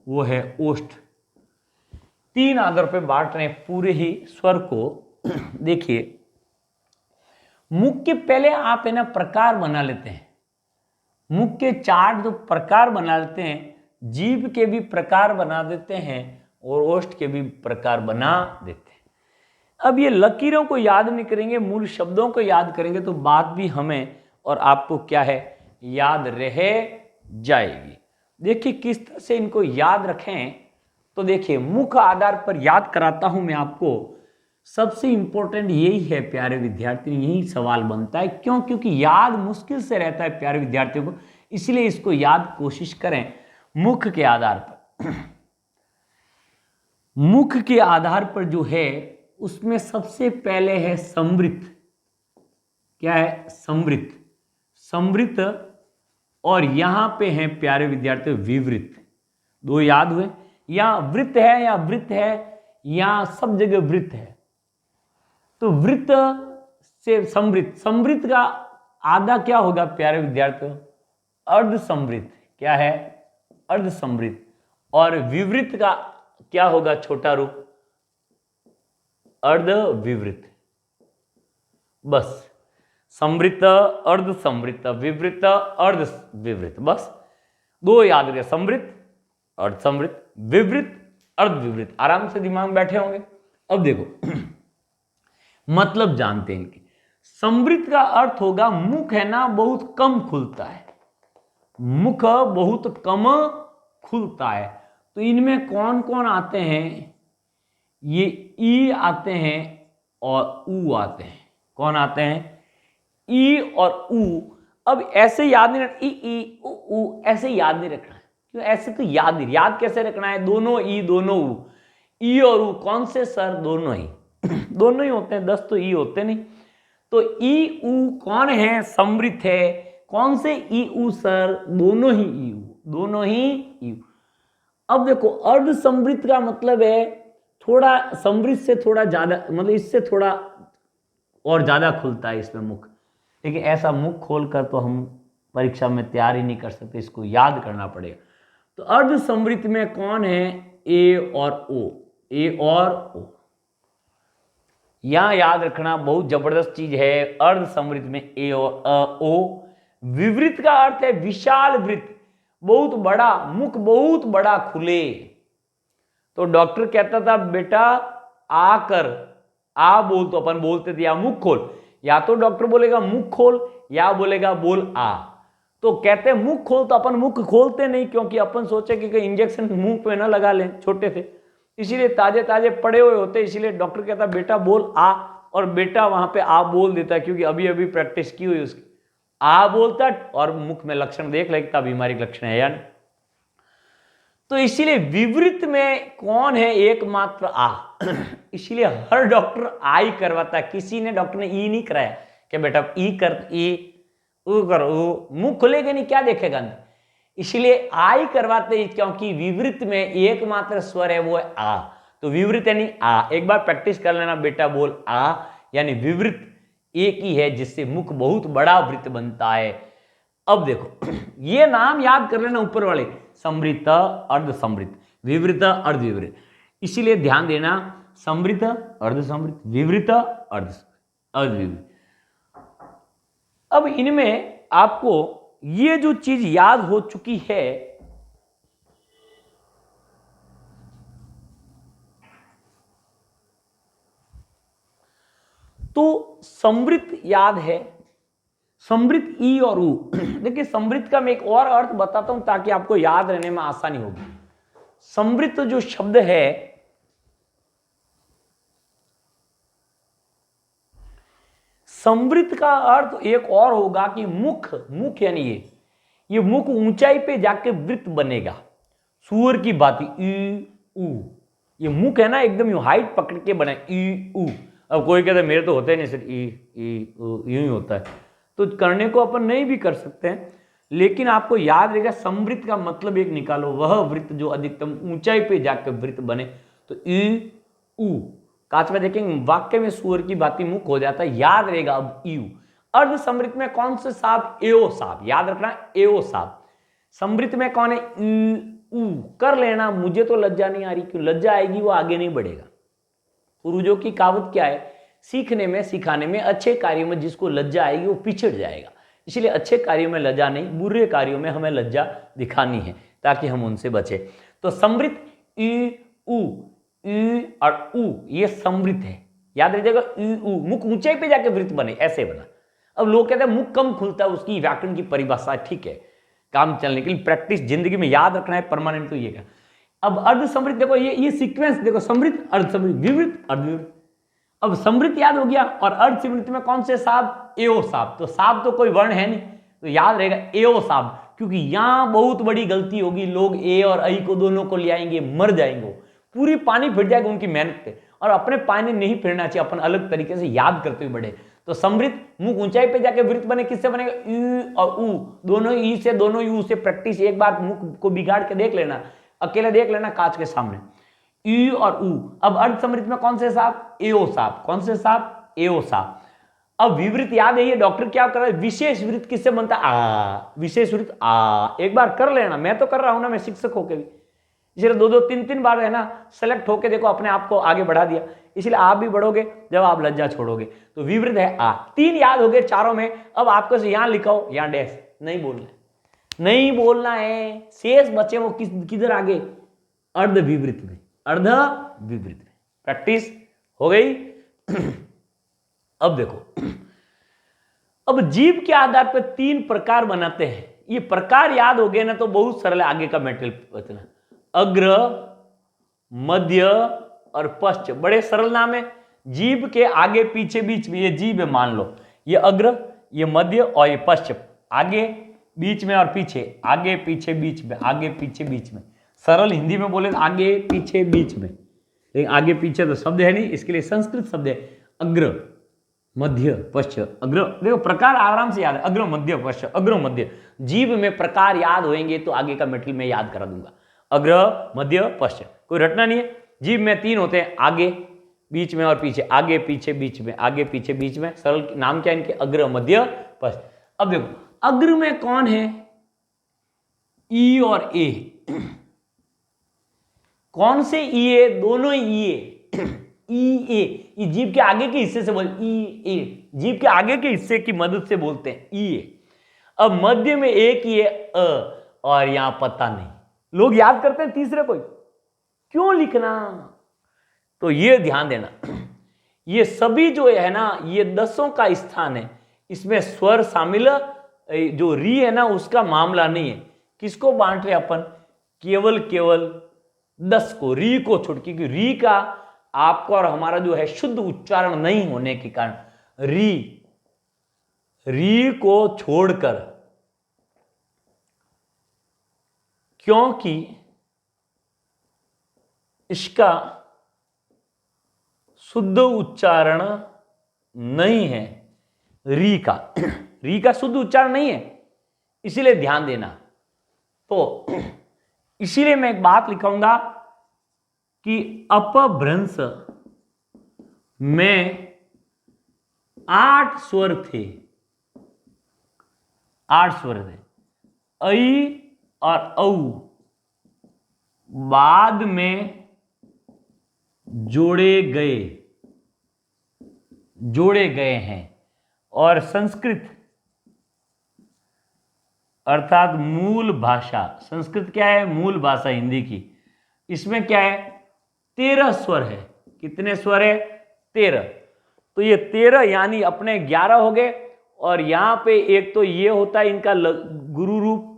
वो है ओष्ठ। 3 आधार पे बांट रहे हैं पूरे ही स्वर को। देखिए मुख के पहले आप है ना प्रकार बना लेते हैं। मुख के 4 जो प्रकार बना लेते हैं, जीभ के भी प्रकार बना देते हैं और ओष्ठ के भी प्रकार बना देते हैं। अब ये लकीरों को याद नहीं करेंगे, मूल शब्दों को याद करेंगे तो बात भी हमें और आपको क्या है? याद रह जाएगी। देखिए किस तरह से इनको याद रखें। तो देखिए मुख आधार पर याद कराता हूं मैं आपको। सबसे इंपॉर्टेंट यही है प्यारे विद्यार्थियों, यही सवाल बनता है। क्यों? क्योंकि याद मुश्किल से रहता है प्यारे विद्यार्थियों को, इसलिए इसको याद कोशिश करें। मुख के आधार पर, मुख के आधार पर जो है उसमें सबसे पहले है संवृत। क्या है? संवृत। संवृत। और यहां पे है प्यारे विद्यार्थियों विवृत। 2 याद हुए? या वृत्त है या वृत्त है, या सब जगह वृत्त है। तो वृत्त से संवृत, संवृत का आधा क्या होगा प्यारे विद्यार्थियों? अर्ध संवृत। क्या है? अर्ध संवृत। और विवृत का क्या होगा छोटा रूप? अर्ध विवृत। बस संवृत, अर्ध संवृत, विवृत, अर्ध विवृत। बस 2 याद रहे, संवृत, अर्ध संवृत, विवृत, अर्ध विवृत। आराम से दिमाग में बैठे होंगे। अब देखो मतलब जानते हैं कि संवृत का अर्थ होगा मुख है ना बहुत कम खुलता है। मुख बहुत कम खुलता है। तो इनमें कौन कौन आते हैं? ये ई आते हैं और ऊ आते हैं। कौन आते हैं? ई और ऊ। अब ऐसे याद नहीं रखना, ई ऊ ऐसे याद नहीं रखना है, क्यों? ऐसे तो याद कैसे रखना है? दोनों ई दोनों ऊ, ई और ऊ कौन से सर? दोनों ही दोनों ही होते हैं, 10 तो ई होते नहीं। तो ई ऊ कौन है? समृत है। कौन से ई ऊ सर? दोनों ही ई ऊ, दोनों ही ई ऊ। अब देखो अर्ध समृत का मतलब है थोड़ा समृत से थोड़ा ज्यादा, मतलब इससे थोड़ा और ज्यादा खुलता है इसमें मुख, लेकिन ऐसा मुख खोलकर तो हम परीक्षा में तैयार ही नहीं कर सकते, इसको याद करना पड़ेगा। तो अर्ध समृत में कौन है? ए और ओ, ए और ओ। यहां याद रखना बहुत जबरदस्त चीज है। अर्ध समृत में ए और ओ। विवृत का अर्थ है विशाल वृत्त, बहुत बड़ा मुख, बहुत बड़ा खुले। तो डॉक्टर कहता था बेटा आकर, आ बोल तो अपन बोलते थे या मुख खोल, या तो डॉक्टर बोलेगा मुख खोल या बोलेगा बोल आ। तो कहते हैं मुख खोल, तो अपन मुख खोलते नहीं, क्योंकि अपन सोचे कि इंजेक्शन मुंह पे ना लगा लें, छोटे थे, इसीलिए ताजे ताजे पड़े हुए होते, इसीलिए डॉक्टर कहता बेटा बोल आ, और बेटा वहां पे आ बोल देता, क्योंकि अभी अभी प्रैक्टिस की हुई उसकी। आ बोलता और मुख में लक्षण देख लगता बीमारी का लक्षण है या नहीं। तो इसीलिए विवृत में कौन है? एकमात्र आ। इसीलिए हर डॉक्टर आ ही करवाता है, किसी ने डॉक्टर ने ई नहीं कराया कि बेटा ई कर, ई ऊ कर, ऊ मुंह खुलेगा नहीं, क्या देखेगा अंदर। इसलिए आ ही करवाते हैं, क्योंकि विवृत में एकमात्र स्वर है वो है आ। तो विवृत यानी आ। एक बार प्रैक्टिस कर लेना बेटा बोल आ, यानी विवृत एक ही है जिससे मुख बहुत बड़ा वृत्त बनता है। अब देखो ये नाम याद कर लेना ऊपर वाले, समृत, अर्ध समृत, विवृत, अर्ध विवृत। इसीलिए ध्यान देना, समृत, अर्ध समृत, विवृत, अर्ध विवृत। अब इनमें आपको ये जो चीज याद हो चुकी है, तो समृत याद है, समृत ई और ऊ। देखिए समृत का मैं एक और अर्थ बताता हूं ताकि आपको याद रहने में आसानी होगी। समृत जो शब्द है, समृत का अर्थ एक और होगा कि मुख, मुख यानी ये मुख ऊंचाई पे जाके वृत्त बनेगा, सुअर की बाती ई ऊ। ये मुख है ना एकदम यू हाइट पकड़ के बने ई ऊ। अब कोई कहता है मेरे तो होते ही नहीं सर, ई ऊ यूं ही होता है, तो करने को अपन नहीं भी कर सकते हैं, लेकिन आपको याद रहेगा समृत का मतलब एक निकालो, वह वृत्त जो अधिकतम ऊंचाई पे जाकर वृत्त बने। तो ई ऊ, कांच में देखेंगे वाक्य में सुअर की बाती मुख हो जाता है, याद रहेगा। अब ई ऊ। अर्ध समृत में कौन से साहब? एओ साहब, याद रखना एओ साहब। समृत में कौन है? ई ऊ। कर लेना, मुझे तो लज्जा नहीं आ रही, क्यों? लज्जा आएगी वो आगे नहीं बढ़ेगा। पूर्वजों की कहावत क्या है? सीखने में, सिखाने में, अच्छे कार्यों में जिसको लज्जा आएगी वो पिछड़ जाएगा। इसलिए अच्छे कार्यों में लज्जा नहीं, बुरे कार्यों में हमें लज्जा दिखानी है ताकि हम उनसे बचे। तो समृत ई ऊ, ई और ऊ ये समृत है, याद रखिएगा। ई ऊ, मुख ऊंचाई पे जाके वृत्त बने, ऐसे बना। अब लोग कहते हैं मुख कम खुलता है, उसकी व्याकरण की परिभाषा ठीक है, काम चलने के लिए प्रैक्टिस जिंदगी में याद रखना है परमानेंट। तो ये क्या, अब अर्ध समृत देखो, ये सीक्वेंस देखो, समृत, अर्ध समृत, विवृत, अर्ध विवृत। अब समृत याद हो गया, और अर्ध समृत में कौन से साहब? एओ साहब। तो साहब तो कोई वर्ण है नहीं, तो याद रहेगा एओ साहब, क्योंकि यहां बहुत बड़ी गलती होगी, लोग ए और आई को दोनों को ले आएंगे, मर जाएंगे, पूरी पानी फिर जाएगा उनकी मेहनत पे, और अपने पानी नहीं फिरना चाहिए, अपन अलग तरीके से याद करते हुए बढ़े। तो समृत, मुख ऊंचाई पे जाके वृत्त बने, किससे बनेगा? ई और ऊ, दोनों ई से, दोनों यू से प्रैक्टिस। एक बार मुख को बिगाड़ के देख लेना, अकेले देख लेना कांच के सामने, ई और ऊ। अब अर्ध समृत में कौन से साहब? एओ साहब। कौन से साहब? एओ साहब। अब विवृत याद है, ये डॉक्टर क्या कर रहा है? विशेष वृत्त किससे बनता है? आ, विशेष वृत्त आ। एक बार कर लेना, मैं तो कर रहा हूं ना, मैं शिक्षक होके भी, इसलिए 2-2, 3-3 बार है ना सेलेक्ट होके देखो, अपने आप को आगे बढ़ा दिया। इसलिए आप भी बढ़ोगे जब आप लज्जा छोड़ोगे। तो विवृत है आ। 3 याद हो गए चारों में। अब आपको से यहां लिखाओ, यहां डैश नहीं बोलना है, नहीं बोलना है। शेष बचे वो किधर आगे? अर्ध विवृत में, अर्ध विवृत में। प्रैक्टिस हो गई। अब देखो, अब जीव के आधार पर 3 प्रकार बनाते हैं। ये प्रकार याद हो गए ना तो बहुत सरल है आगे का मेटेरियल बचना। अग्र, मध्य और पश्च, बड़े सरल नाम है। जीभ के आगे पीछे बीच में, ये जीभ है मान लो, ये अग्र, ये मध्य और ये पश्च, आगे बीच में और पीछे, आगे पीछे बीच में, आगे पीछे बीच में। सरल हिंदी में बोले आगे पीछे बीच में, लेकिन आगे पीछे तो शब्द है नहीं, इसके लिए संस्कृत शब्द है अग्र, मध्य, पश्च, अग्र। देखो प्रकार आराम से याद है, अग्र, मध्य, पश्च, अग्र, मध्य। जीभ में प्रकार याद होंगे तो आगे का मेटल में याद करा दूंगा। अग्र, मध्य, पश्च, कोई रटना नहीं है। जीभ में 3 होते हैं, आगे, बीच में और पीछे, आगे पीछे बीच में, आगे पीछे बीच में। सरल नाम क्या है इनके? अग्र, मध्य, पश्च। अब देखो अग्र में कौन है? ई और ए। कौन से ई ए? दोनों ई ए। ई ए, ये जीभ के आगे के हिस्से से बोल, ई ए, जीभ के आगे के हिस्से की मदद से बोलते हैं ई ए। अब मध्य में एक ही है अ, और यहां पता नहीं, लोग याद करते हैं तीसरे कोई, क्यों लिखना? तो ये ध्यान देना, ये सभी जो है ना, ये 10 का स्थान है, इसमें स्वर शामिल, जो री है ना उसका मामला नहीं है। किसको बांट रहे अपन? केवल 10 को, री को छोड़, क्योंकि री का आपका और हमारा जो है शुद्ध उच्चारण नहीं होने के कारण री को छोड़कर, क्योंकि इसका शुद्ध उच्चारण नहीं है, री का शुद्ध उच्चारण नहीं है, इसीलिए ध्यान देना। तो इसीलिए मैं एक बात लिखाऊंगा कि अपभ्रंश में 8 स्वर थे, 8 स्वर थे। ऐ और औ बाद में जोड़े गए हैं, और संस्कृत अर्थात मूल भाषा, संस्कृत क्या है? मूल भाषा हिंदी की, इसमें क्या है? 13 स्वर है। कितने स्वर है? 13। तो ये 13 यानी अपने 11 हो गए, और यहां पे एक तो ये होता है इनका गुरु रूप,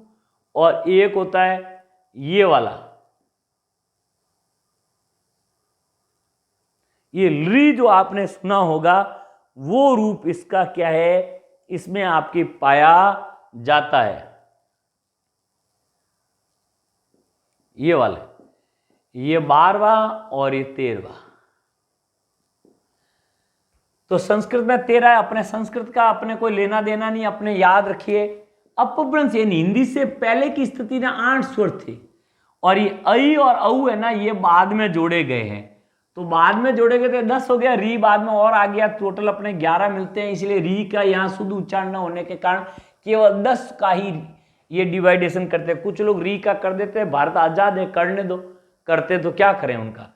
और एक होता है ये वाला, ये ली जो आपने सुना होगा, वो रूप इसका क्या है? इसमें आपके पाया जाता है, ये वाले, ये 12वां और ये 13वां। तो संस्कृत में 13 है, अपने संस्कृत का अपने कोई लेना देना नहीं, अपने याद रखिए। अपभ्रंश यानी हिंदी से पहले की स्थिति में 8 स्वर थे, और ये ऐ और औ है ना, ये बाद में जोड़े गए हैं। तो बाद में जोड़े गए थे 10 हो गया, री बाद में और आ गया, टोटल अपने 11 मिलते हैं। इसलिए री का यहाँ शुद्ध उच्चारण न होने के कारण केवल 10 का ही ये डिवाइडेशन करते हैं। कुछ लोग री का कर देते हैं, भारत आजाद है, करने दो, करते तो क्या करें उनका।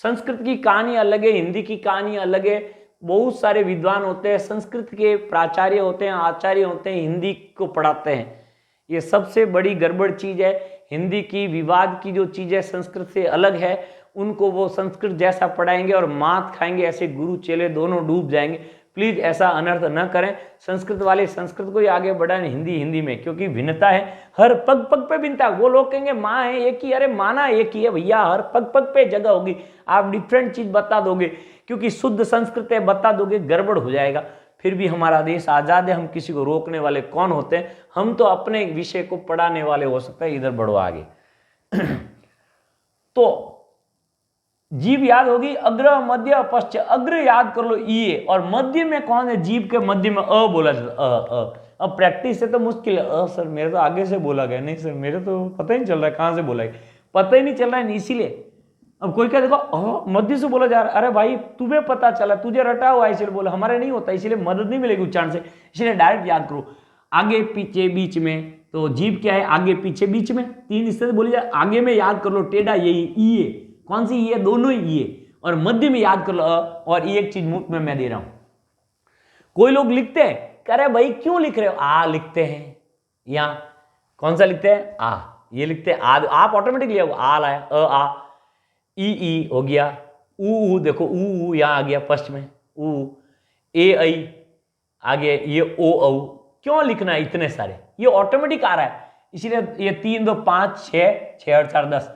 संस्कृत की कहानी अलग है, हिंदी की कहानी अलग है। बहुत सारे विद्वान होते हैं, संस्कृत के प्राचार्य होते हैं, आचार्य होते हैं, हिंदी को पढ़ाते हैं। ये सबसे बड़ी गड़बड़ चीज है। हिंदी की विवाद की जो चीज है संस्कृत से अलग है, उनको वो संस्कृत जैसा पढ़ाएंगे और मात खाएंगे, ऐसे गुरु चेले दोनों डूब जाएंगे। प्लीज ऐसा अनर्थ न करें। संस्कृत वाले संस्कृत को ही आगे बढ़ाएं, हिंदी में, क्योंकि भिन्नता है, हर पग पग पे भिन्नता। वो लोग कहेंगे माँ है एक ही, अरे माना एक ही है भैया, हर पग पग पे जगह होगी। आप डिफरेंट चीज बता दोगे, क्योंकि शुद्ध संस्कृत है, बता दोगे गड़बड़ हो जाएगा। फिर भी हमारा देश आजाद है, हम किसी को रोकने वाले कौन होते हैं? हम तो अपने विषय को पढ़ाने वाले हो सकते हैं। इधर बढ़ो आगे। तो जीभ याद होगी, अग्र, मध्य, पश्च। अग्र याद कर लो ई, और मध्य में कौन है? जीभ के मध्य में अ बोला जाता है। अब प्रैक्टिस से तो मुश्किल है। सर मेरे तो आगे से बोला गया। नहीं सर, मेरे तो पता ही नहीं चल रहा है कहां से बोला है, पता ही नहीं चल रहा है। इसीलिए अब कोई क्या देखो मध्य से बोला जा रहा है, अरे भाई तुम्हें पता चला, तुझे रटा हुआ है, इसलिए बोला। हमारे नहीं होता, इसलिए मदद नहीं मिलेगी उच्चारण से, इसलिए डायरेक्ट याद करो। आगे पीछे बीच में, तो जीभ क्या है? आगे पीछे बीच में, 3 इस तरह से बोली जाए। आगे में याद कर लो टेढ़ा, यही ई है। कौन सी ये? दोनों ही ये। और मध्य में याद कर लो और एक चीज मुफ्त में मैं दे रहा हूं। कोई लोग लिखते हैं, कह रहे भाई क्यों लिख रहे हो? आ लिखते हैं, यहां कौन सा लिखते हैं? आ, ये लिखते हैं। आप ऑटोमेटिकली आ लाया, आ, ई हो गया, ऊ देखो, ऊ यहां आ गया फर्स्ट में, ऊ, ए ऐ आ गया, ये ओ औ। क्यों लिखना है इतने सारे? ये ऑटोमेटिक आ रहा है, इसीलिए ये 3 2 5 6 6 8 4 10,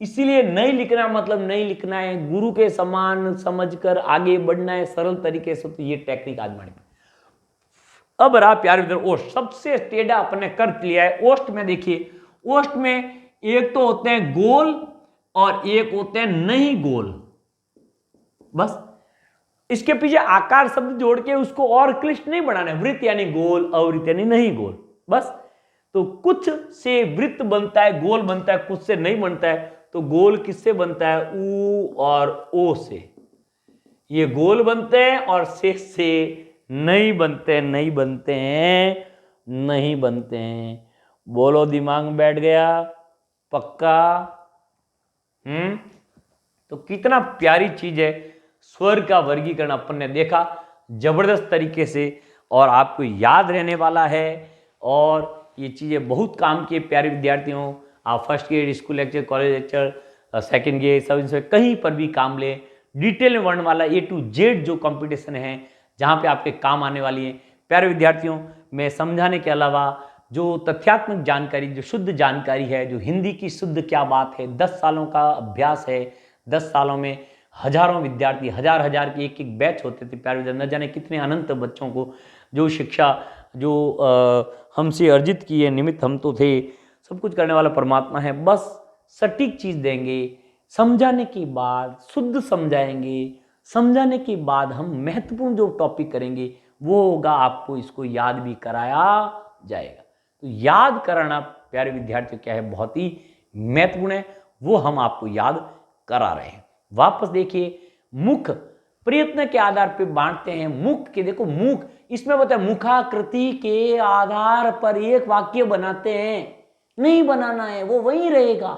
इसीलिए नहीं लिखना मतलब नहीं लिखना है, गुरु के समान समझकर आगे बढ़ना है सरल तरीके से। तो ये टेक्निक आजमानी। अब रहा प्यारे विद्यार्थी ओष्ठ, सबसे टेढ़ा अपने कर लिया है। ओष्ठ में देखिए, ओष्ठ में एक तो होते हैं गोल और एक होते हैं नहीं गोल। बस इसके पीछे आकार शब्द जोड़ के उसको और क्लिष्ट नहीं बनाना है। वृत्त यानी गोल, अवृत्त यानी नहीं गोल, बस। तो कुछ से वृत्त बनता है, गोल बनता है, कुछ से नहीं बनता है। तो गोल किससे बनता है? ऊ और ओ से। ये गोल बनते हैं और शेष से नहीं बनते, नहीं बनते हैं, नहीं बनते हैं। बोलो, दिमाग में बैठ गया? पक्का? तो कितना प्यारी चीज है स्वर का वर्गीकरण, अपन ने देखा जबरदस्त तरीके से और आपको याद रहने वाला है। और ये चीजें बहुत काम की प्यारे विद्यार्थियों। आप first grade school lecture, college lecture, second grade, सब इसमें कहीं पर भी काम ले। डिटेल में वर्णन वाला A to Z जो कंपटीशन है, जहाँ पे आपके काम आने वाली है। प्यारे विद्यार्थियों, मैं समझाने के अलावा जो तथ्यात्मक जानकारी, जो शुद्ध जानकारी है, जो हिंदी की शुद्ध क्या बात है, 10 सालों का अभ्यास है। 10 सालों में हजारों विद्यार्थी, हजार की एक बैच होते थे प्यारे विद्यार्थी। न जाने कितने अनंत बच्चों को जो शिक्षा जो हमसे अर्जित की है, निमित्त हम तो थे। सब कुछ करने वाला परमात्मा है। बस सटीक चीज देंगे, समझाने के बाद शुद्ध समझाएंगे, समझाने के बाद हम महत्वपूर्ण जो टॉपिक करेंगे वो होगा, आपको इसको याद भी कराया जाएगा। तो याद कराना प्यारे विद्यार्थियों क्या है, बहुत ही महत्वपूर्ण है, वो हम आपको याद करा रहे हैं। वापस देखिए, मुख प्रयत्न के आधार पर बांटते हैं। मुख के देखो, मुख इसमें बताया मुखाकृति के आधार पर एक वाक्य बनाते हैं। नहीं बनाना है, वो वहीं रहेगा,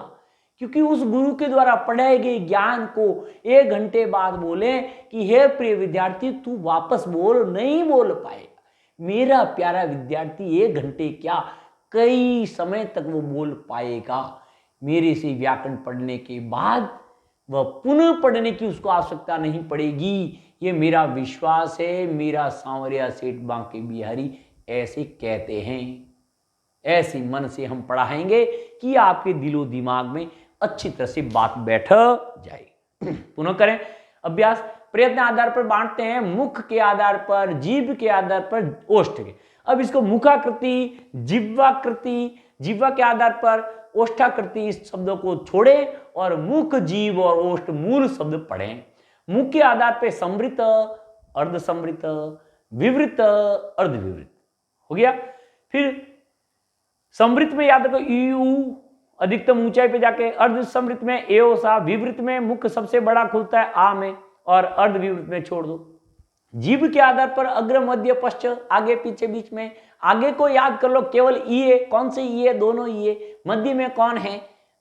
क्योंकि उस गुरु के द्वारा पढ़ाए गए ज्ञान को 1 घंटे बाद बोले कि हे प्रिय विद्यार्थी तू वापस बोल, नहीं बोल पाएगा। मेरा प्यारा विद्यार्थी 1 घंटे क्या, कई समय तक वो बोल पाएगा। मेरे से व्याकरण पढ़ने के बाद वह पुनः पढ़ने की उसको आवश्यकता नहीं पड़ेगी। ये मेरा विश्वास है। मेरा सांवरिया सेठ बांके बिहारी ऐसे कहते हैं। ऐसी मन से हम पढ़ाएंगे कि आपके दिलो दिमाग में अच्छी तरह से बात बैठ जाए। पुनः करें अभ्यास। प्रयत्न आधार पर बांटते हैं, मुख के आधार पर, जीभ के आधार पर, ओष्ठ के। अब इसको मुखाकृति, जिह्वाकृति, जिह्वा के आधार पर ओष्ठाकृति, इस शब्दों को छोड़े और मुख, जीभ और ओष्ठ मूल शब्द पढ़ें। मुख के आधार पर समृत, अर्धसमृत, विवृत, अर्धविवृत हो गया। फिर समृत में याद रखो ई ऊ, अधिकतम ऊंचाई पे जाके। अर्ध समृत में ए ओ सा। विवृत में मुख सबसे बड़ा खुलता है आ में, और अर्ध विवृत में छोड़ दो। जीभ के आधार पर अग्र, मध्य, पश्च, आगे पीछे बीच में। आगे को याद कर लो, केवल ई है। कौन से ई है? दोनों ई है। मध्य में कौन है?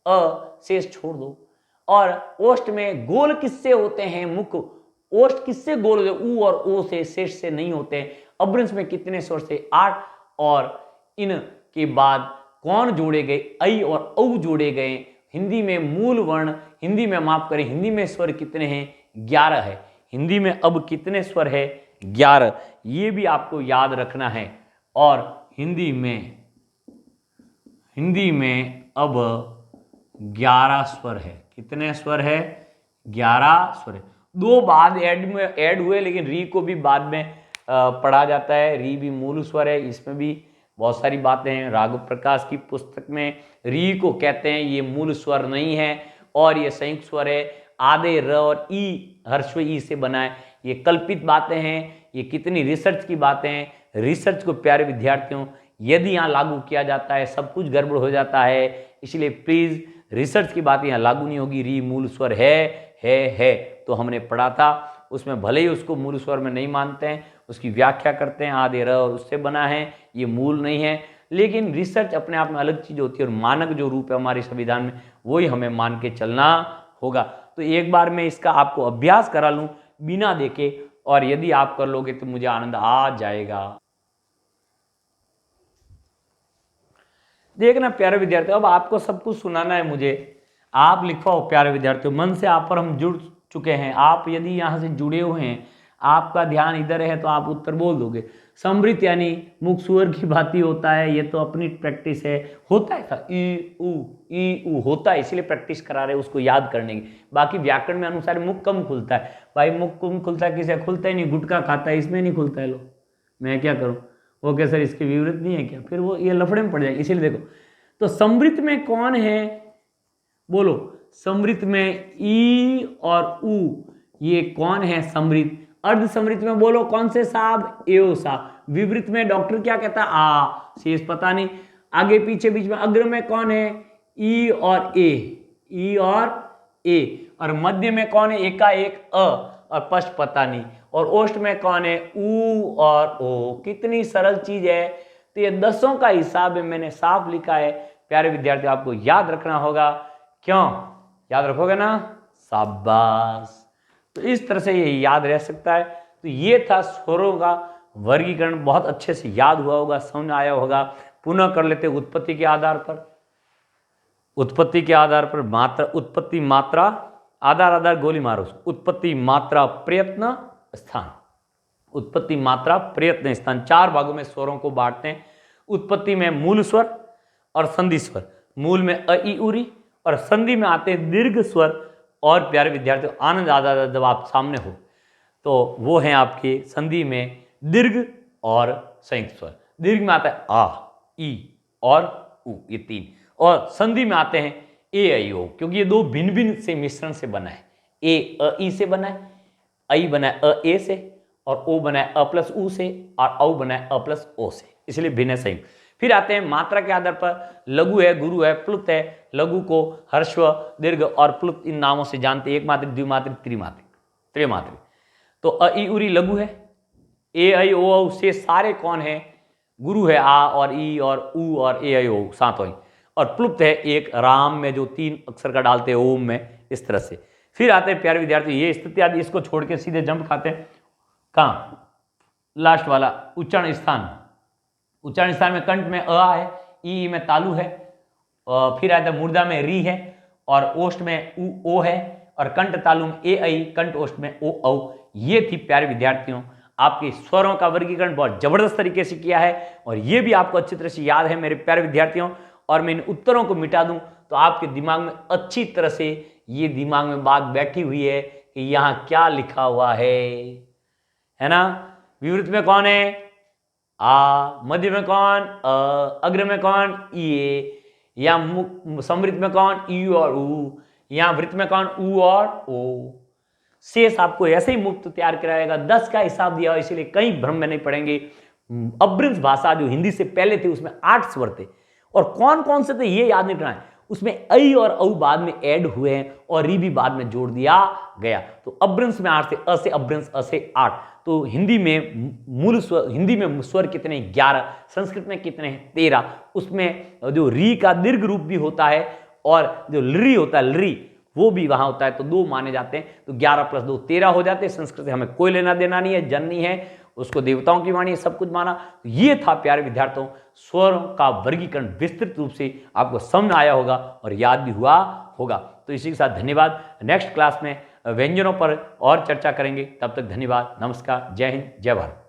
अ, शेष छोड़ दो। और ओष्ठ में गोल किससे होते हैं? मुख। ओष्ठ किससे गोल होते? ऊ और ओ से, शेष से नहीं होते। अभ्रंश में कितने स्वर से? 8। और इन के बाद कौन जोड़े गए? ऐ और औ जोड़े गए। हिंदी में मूल वर्ण, हिंदी में माफ करें, हिंदी में स्वर कितने हैं? 11 है। हिंदी में अब कितने स्वर है? 11। ये भी आपको याद रखना है। और हिंदी में अब 11 स्वर है। कितने स्वर है? 11 स्वर है। 2 बाद ऐड हुए, लेकिन री को भी बाद में पढ़ा जाता है। री भी मूल स्वर है। इसमें भी बहुत सारी बातें हैं। राघव प्रकाश की पुस्तक में री को कहते हैं, ये मूल स्वर नहीं है और ये संयुक्त स्वर है। आधे र और ई, हर्षव ई से बना है। ये कल्पित बातें हैं। ये कितनी रिसर्च की बातें हैं। रिसर्च को प्यारे विद्यार्थियों यदि यहाँ लागू किया जाता है सब कुछ गड़बड़ हो जाता है। इसलिए प्लीज रिसर्च की बातें यहाँ लागू नहीं होगी। री मूल स्वर है तो हमने पढ़ा था। उसमें भले ही उसको मूल स्वर में नहीं मानते हैं, उसकी व्याख्या करते हैं, आधे र और उससे बना है, ये मूल नहीं है। लेकिन रिसर्च अपने आप में अलग चीज होती है और मानक जो रूप है हमारे संविधान में वही हमें मान के चलना होगा। तो एक बार मैं इसका आपको अभ्यास करा लूं बिना देखे, और यदि आप कर लोगे तो मुझे आनंद आ जाएगा। देखना प्यारे विद्यार्थियों, अब आपको सब कुछ सुनाना है मुझे। आप लिखवाओ प्यारे विद्यार्थियों, मन से आप पर हम जुड़ चुके हैं। आप यदि यहाँ से जुड़े हुए हैं, आपका ध्यान इधर है तो आप उत्तर बोल दोगे। समृत यानी मुख सुअर की भांति होता है, ये तो अपनी प्रैक्टिस है, होता है था ई ऊ होता है, इसलिए प्रैक्टिस करा रहे उसको याद करने की। बाकी व्याकरण में अनुसार मुख कम खुलता है, भाई मुख कम खुलता है, किसे खुलता ही नहीं, गुटखा खाता है इसमें नहीं खुलता है, लो मैं क्या करूँ, वो क्या सर इसके विपरीत नहीं है क्या, फिर वो ये लफड़े में पड़ जाएगी। इसीलिए देखो, तो समृत में कौन है, बोलो समृत में ई और ऊ, ये कौन है समृत। अर्ध समृत में बोलो कौन से साहब, एओ साहब। विवृत में डॉक्टर क्या कहता है, आ, शेष पता नहीं। आगे पीछे बीच में अग्र में कौन है, ई और ए, ई और ए। और मध्य में कौन है, एका एक अ, और पश्च पता नहीं। और ओष्ठ में कौन है, ऊ और ओ। कितनी सरल चीज है। तो ये 10 का हिसाब है, मैंने साफ लिखा है। प्यारे विद्यार्थी आपको याद रखना होगा, क्यों याद रखोगे ना, शाबाश। तो इस तरह से ये याद रह सकता है। तो ये था स्वरों का वर्गीकरण, बहुत अच्छे से याद हुआ होगा, समझ आया होगा। पुनः कर लेते उत्पत्ति के आधार पर, उत्पत्ति के आधार पर मात्रा, उत्पत्ति मात्रा, आधार आधार गोली मारो। उत्पत्ति मात्रा प्रयत्न स्थान, उत्पत्ति मात्रा प्रयत्न स्थान, 4 भागों में स्वरों को बांटते हैं। उत्पत्ति में मूल स्वर और संधि स्वर, मूल में अ ई उरी और संधि में आते हैं दीर्घ स्वर। और प्यारे विद्यार्थियों आनंद आ जाता जब आप सामने हो, तो वो हैं आपके संधि में दीर्घ और संयुक्त स्वर। दीर्घ में आता है आ, ई और उ, ये 3। और संधि में आते हैं ए आई ओ, क्योंकि ये 2 भिन्न भिन्न से मिश्रण से बना है। ए अ ई से बना है, आई बना है अ ए से, और ओ बना है अ प्लस उ से, और औ बना है अ प्लस ओ से, इसलिए भिन्न है संयुक्त। फिर आते हैं मात्रा के आधार पर, लघु है, गुरु है, प्लुत है। लघु को हर्षव, दीर्घ और प्लुत इन नामों से जानते हैं, एक मात्रिक, द्विमात्रिक, त्रिमात्रिक, त्रैमात्रिक। तो अ ई उरी लघु है, ए आई ओ औ से सारे कौन है, गुरु है, आ और ई और उ और ए आई ओ सातों। और प्लुप्त है एक राम में जो 3 अक्षर का डालते हैं ओम में, इस तरह से। फिर आते हैं प्यारे विद्यार्थी ये स्थिति आदि, इसको छोड़ के सीधे जंप खाते हैं कहाँ, लास्ट वाला उच्चारण स्थान। उच्चारण स्थान में कंठ में अ है, ई में तालु है, फिर आता है मूर्धा में री है, और ओष्ठ में उ ओ है, और कंठ तालु में ए आई, कंठ ओष्ठ में ओ औ। ये थी प्यारे विद्यार्थियों आपके स्वरों का वर्गीकरण, बहुत जबरदस्त तरीके से किया है, और ये भी आपको अच्छी तरह से याद है मेरे प्यारे विद्यार्थियों। और मैं इन उत्तरों को मिटा दूं तो आपके दिमाग में अच्छी तरह से ये दिमाग में बात बैठी हुई है कि यहाँ क्या लिखा हुआ है ना। विवृत में कौन है, आ, मध्य में कौन, अ, अग्र में कौन, ई, या समृत में कौन, ई और ऊ, या वृत्त में कौन, ऊ और ओ। शेष आपको ऐसे ही मुक्त तैयार कराएगा। 10 का हिसाब दिया, इसलिए कई भ्रम में नहीं पड़ेंगे। अभ्रंश भाषा जो हिंदी से पहले थी उसमें 8 स्वर थे, और कौन कौन से थे ये याद नहीं रखना है। उसमें ऐ और औ बाद में ऐड हुए हैं, और री भी बाद में जोड़ दिया गया। तो अभ्रंश में 8 थे, अ से अभ्रंश, अ से 8। तो हिंदी में मूल स्वर, हिंदी में स्वर कितने, 11। संस्कृत में कितने हैं, 13। उसमें जो री का दीर्घ रूप भी होता है, और जो लरी होता है, लरी वो भी वहां होता है, तो 2 माने जाते हैं। तो 11 + 2 13 हो जाते हैं। संस्कृत से हमें कोई लेना देना नहीं है, जननी है, उसको देवताओं की वाणी है, सब कुछ माना। ये था प्यारे विद्यार्थियों स्वरों का वर्गीकरण, विस्तृत रूप से आपको समझ आया होगा और याद भी हुआ होगा। तो इसी के साथ धन्यवाद। नेक्स्ट क्लास में व्यंजनों पर और चर्चा करेंगे। तब तक धन्यवाद, नमस्कार, जय हिंद, जय भारत।